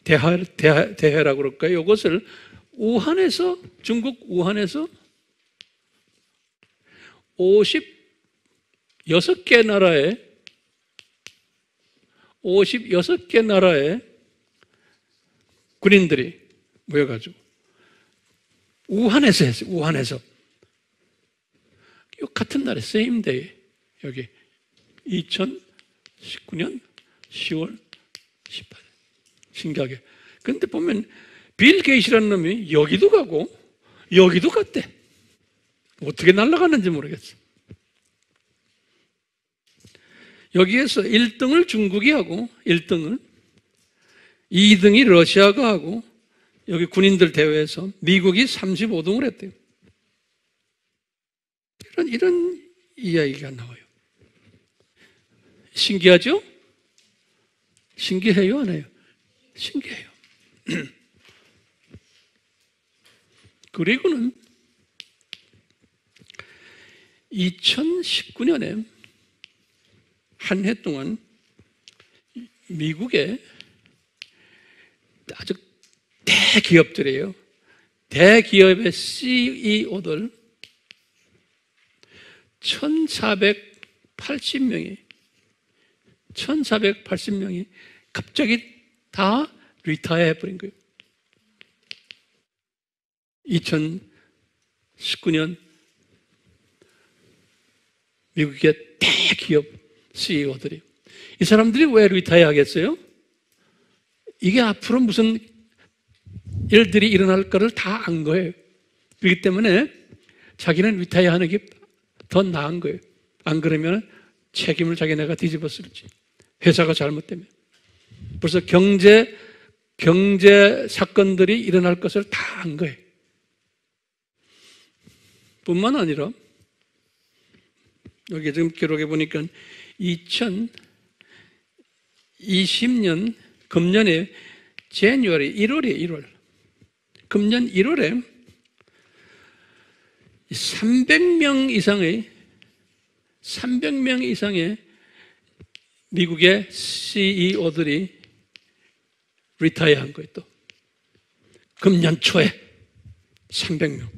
대회라고 그럴까요? 이것을 우한에서, 중국 우한에서 56개 나라의 군인들이 모여가지고 우한에서 했어요. 우한에서. 같은 날에 same day, 여기 2019년 10월 18일. 신기하게. 근데 보면 빌 게이츠라는 놈이 여기도 가고 여기도 갔대. 어떻게 날아갔는지 모르겠어. 여기에서 1등을 중국이 하고 1등을 2등이 러시아가 하고, 여기 군인들 대회에서 미국이 35등을 했대요. 이런 이야기가 나와요. 신기하죠? 신기해요, 안 해요? 신기해요. 그리고는 2019년에 한 해 동안 미국의 아주 대기업들이에요. 대기업의 CEO들 1480명이 갑자기 다 리타이어 해버린 거예요. 2019년 미국의 대기업 CEO들이. 이 사람들이 왜 리타이어 하겠어요? 이게 앞으로 무슨 일들이 일어날 거를 다 안 거예요. 그렇기 때문에 자기는 리타이어 하는 게 더 나은 거예요. 안 그러면 책임을 자기네가 뒤집어 쓰지. 회사가 잘못되면. 벌써 경제 사건들이 일어날 것을 다 안 거예요. 뿐만 아니라 여기 지금 기록해 보니까 2020년 금년에 January 1월 금년 1월에 300명 이상의 미국의 CEO들이 리타이어한 거예요. 또 금년 초에 300명.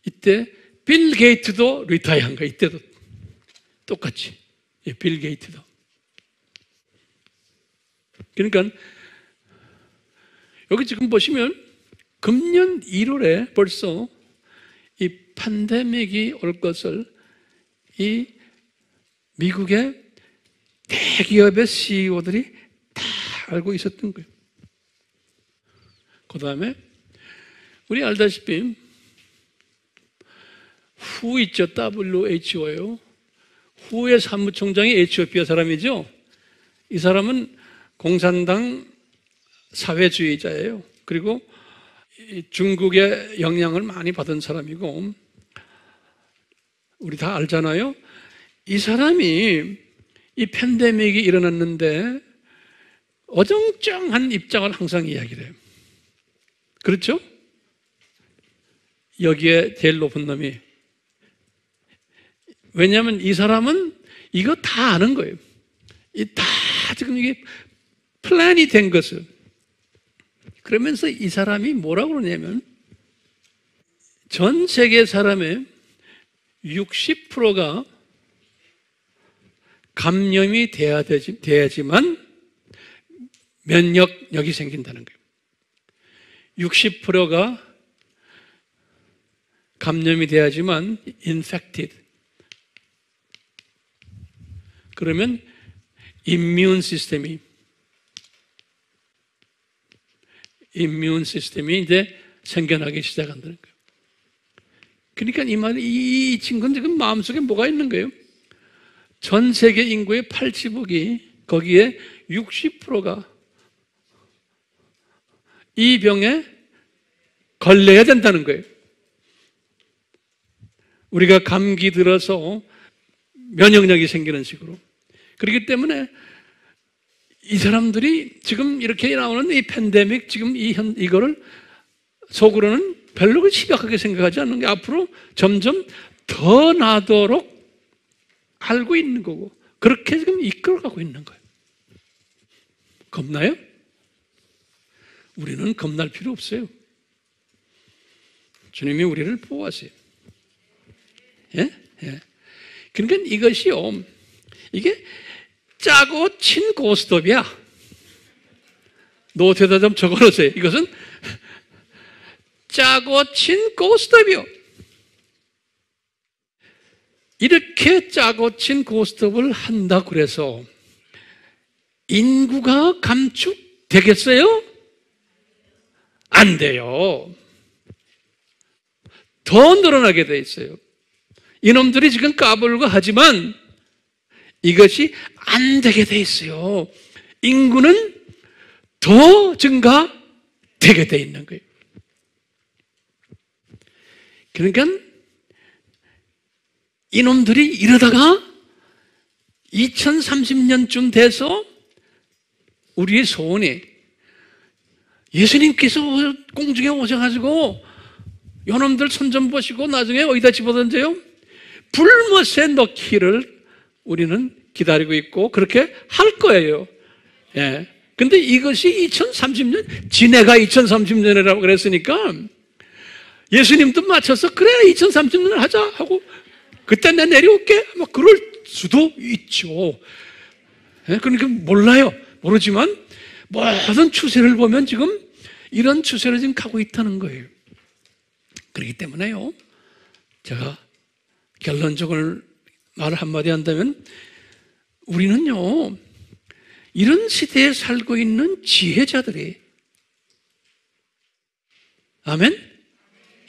이때 빌 게이트도 리타이어한 거예요. 이때도 똑같이. 빌 게이트도. 그러니까 여기 지금 보시면 금년 1월에 벌써 이 팬데믹이 올 것을 이 미국의 대기업의 CEO들이 다 알고 있었던 거예요. 그 다음에 우리 알다시피 후 있죠. WHO예요. 후의 사무총장이 에티오피아 사람이죠. 이 사람은 공산당 사회주의자예요. 그리고 중국의 영향을 많이 받은 사람이고, 우리 다 알잖아요. 이 사람이 이 팬데믹이 일어났는데 어정쩡한 입장을 항상 이야기를 해요. 그렇죠? 여기에 제일 높은 놈이. 왜냐하면 이 사람은 이거 다 아는 거예요. 다 지금 이게 플랜이 된 것을. 그러면서 이 사람이 뭐라고 그러냐면 전 세계 사람의 60%가 감염이 돼야지만 면역력이 생긴다는 거예요. 60%가 감염이 돼야지만 infected. 그러면 이뮨 시스템이 이제 생겨나기 시작한다는 거예요. 그러니까 이 친구는 지금 마음속에 뭐가 있는 거예요? 전 세계 인구의 80억이 거기에 60%가 이 병에 걸려야 된다는 거예요. 우리가 감기 들어서 면역력이 생기는 식으로. 그렇기 때문에 이 사람들이 지금 이렇게 나오는 이 팬데믹, 지금 이거를 속으로는 별로 심각하게 생각하지 않는 게 앞으로 점점 더 나도록 알고 있는 거고, 그렇게 지금 이끌어가고 있는 거예요. 겁나요? 우리는 겁날 필요 없어요. 주님이 우리를 보호하세요. 예? 예. 그러니까 이것이요, 이게 짜고 친 고스톱이야. 노트에다 좀 적어놓으세요. 이것은 짜고 친 고스톱이요. 이렇게 짜고 친 고스톱을 한다고 그래서 인구가 감축되겠어요? 안 돼요. 더 늘어나게 돼 있어요. 이놈들이 지금 까불고 하지만 이것이 안 되게 돼 있어요. 인구는 더 증가되게 돼 있는 거예요. 그러니까 이놈들이 이러다가 2030년쯤 돼서 우리의 소원이 예수님께서 공중에 오셔가지고 요놈들 손 좀 보시고 나중에 어디다 집어던져요? 불못에 넣기를 우리는 기다리고 있고 그렇게 할 거예요. 예. 근데 이것이 2030년, 지네가 2030년이라고 그랬으니까 예수님도 맞춰서 그래 2030년을 하자 하고 그때 내가 내려올게 막 그럴 수도 있죠. 예? 그러니까 몰라요. 모르지만 모든 추세를 보면 지금 이런 추세를 지금 가고 있다는 거예요. 그렇기 때문에요, 제가 결론적으로 말을 한마디 한다면 우리는요, 이런 시대에 살고 있는 지혜자들이, 아멘?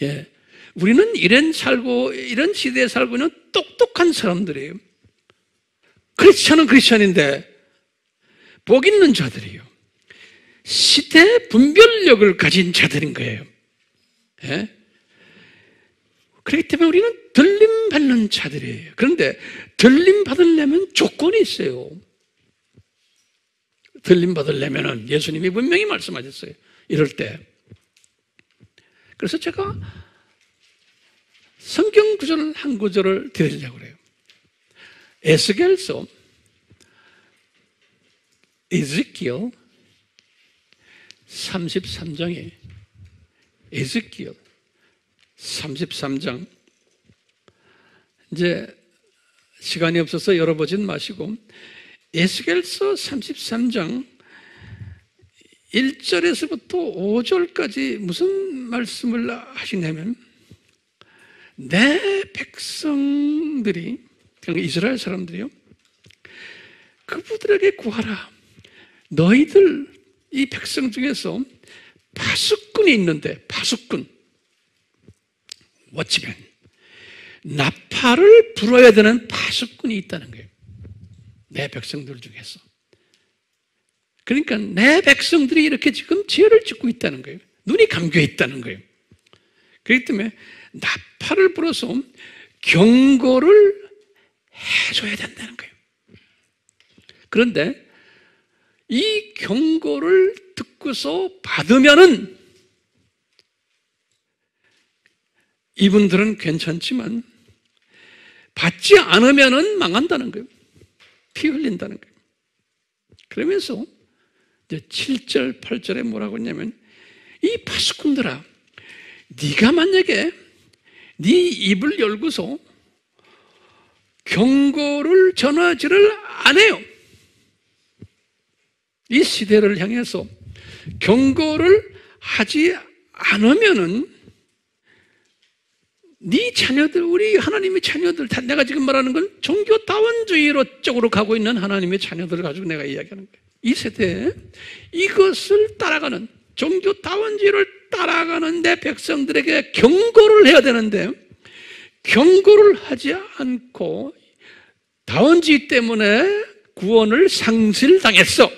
예. 우리는 이런 시대에 살고 있는 똑똑한 사람들이에요. 크리스찬은 크리스찬인데 복 있는 자들이에요. 시대 분별력을 가진 자들인 거예요. 예? 그렇기 때문에 우리는 들림 받는 들은 자들이에요. 그런데 들림 받으려면 조건이 있어요. 들림 받으려면은 예수님이 분명히 말씀하셨어요. 이럴 때. 그래서 제가 성경 구절 한 구절을 드리려고 그래요. 에스겔서 에스겔 33장에 에스겔 33장 이제 시간이 없어서 열어보진 마시고 에스겔서 33장 1절에서부터 5절까지 무슨 말씀을 하시냐면 내 백성들이 이스라엘 사람들이요 그분들에게 구하라. 너희들 이 백성 중에서 파수꾼이 있는데 파수꾼 워치맨 나팔을 불어야 되는 파수꾼이 있다는 거예요. 내 백성들 중에서. 그러니까 내 백성들이 이렇게 지금 죄를 짓고 있다는 거예요. 눈이 감겨 있다는 거예요. 그렇기 때문에 나팔을 불어서 경고를 해줘야 된다는 거예요. 그런데 이 경고를 듣고서 받으면은 이분들은 괜찮지만 받지 않으면은 망한다는 거예요. 피 흘린다는 거예요. 그러면서 이제 7절, 8절에 뭐라고 했냐면 이 파수꾼들아 네가 만약에 네 입을 열고서 경고를 전하지를 안 해요. 이 시대를 향해서 경고를 하지 않으면은 네 자녀들, 우리 하나님의 자녀들, 내가 지금 말하는 건 종교다원주의로 쪽으로 가고 있는 하나님의 자녀들을 가지고 내가 이야기하는 거예요. 이 세대에 이것을 따라가는 종교다원주의를 따라가는 내 백성들에게 경고를 해야 되는데 경고를 하지 않고 다원주의 때문에 구원을 상실당했어.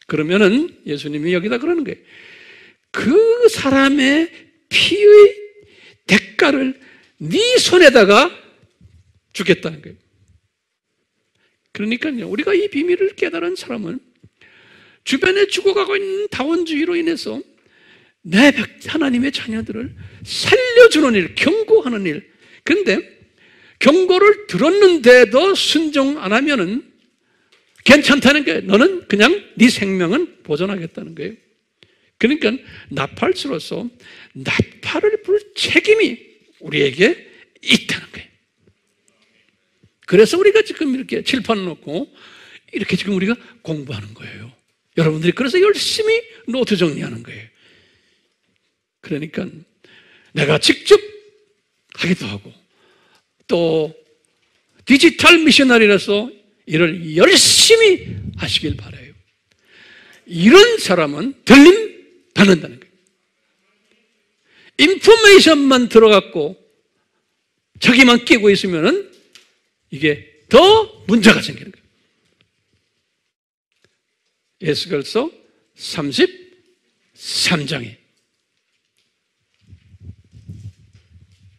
그러면은 예수님이 여기다 그러는 거예요. 그 사람의 피의 대가를 네 손에다가 주겠다는 거예요. 그러니까요, 우리가 이 비밀을 깨달은 사람은 주변에 죽어가고 있는 다원주의로 인해서 내 하나님의 자녀들을 살려주는 일, 경고하는 일. 그런데 경고를 들었는데도 순종 안 하면은 괜찮다는 거예요. 너는 그냥 네 생명은 보존하겠다는 거예요. 그러니까 나팔수로서 나팔을 불 책임이 우리에게 있다는 거예요. 그래서 우리가 지금 이렇게 칠판 놓고 이렇게 지금 우리가 공부하는 거예요. 여러분들이 그래서 열심히 노트 정리하는 거예요. 그러니까 내가 직접 하기도 하고 또 디지털 미셔너리라서 이를 열심히 하시길 바라요. 이런 사람은 들림 받는다는 거예요. 인포메이션만 들어갔고 저기만 끼고 있으면은 이게 더 문제가 생기는 거예요. 에스겔서 33장에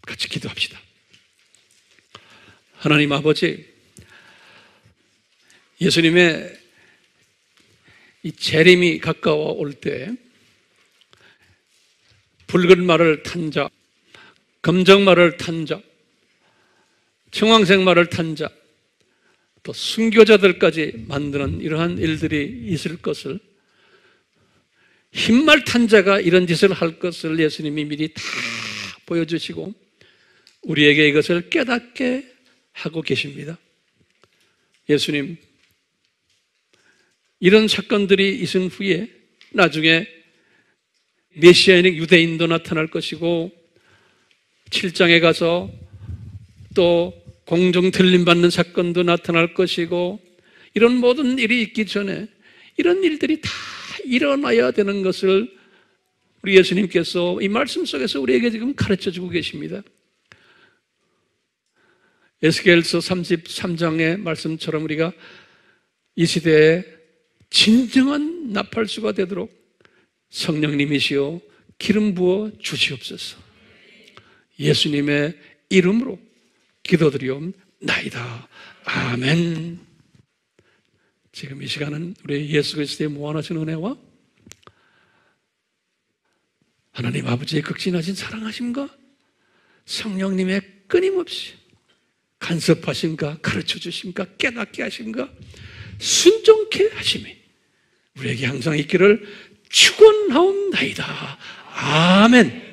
같이 기도합시다. 하나님 아버지, 예수님의 이 재림이 가까워 올 때 붉은 말을 탄 자, 검정 말을 탄 자, 청황색 말을 탄 자, 또 순교자들까지 만드는 이러한 일들이 있을 것을, 흰말 탄 자가 이런 짓을 할 것을 예수님이 미리 다 보여주시고 우리에게 이것을 깨닫게 하고 계십니다. 예수님, 이런 사건들이 있은 후에 나중에 메시아인의 유대인도 나타날 것이고 7장에 가서 또 공중 들림받는 사건도 나타날 것이고 이런 모든 일이 있기 전에 이런 일들이 다 일어나야 되는 것을 우리 예수님께서 이 말씀 속에서 우리에게 지금 가르쳐주고 계십니다. 에스겔서 33장의 말씀처럼 우리가 이 시대에 진정한 나팔수가 되도록 성령님이시여 기름 부어 주시옵소서. 예수님의 이름으로 기도드리옵나이다. 아멘. 지금 이 시간은 우리 예수 그리스도의 무한하신 은혜와 하나님 아버지의 극진하신 사랑하심과 성령님의 끊임없이 간섭하심과 가르쳐주심과 깨닫게 하심과 순종케 하심이 우리에게 항상 있기를 축원하옵나이다. 아멘.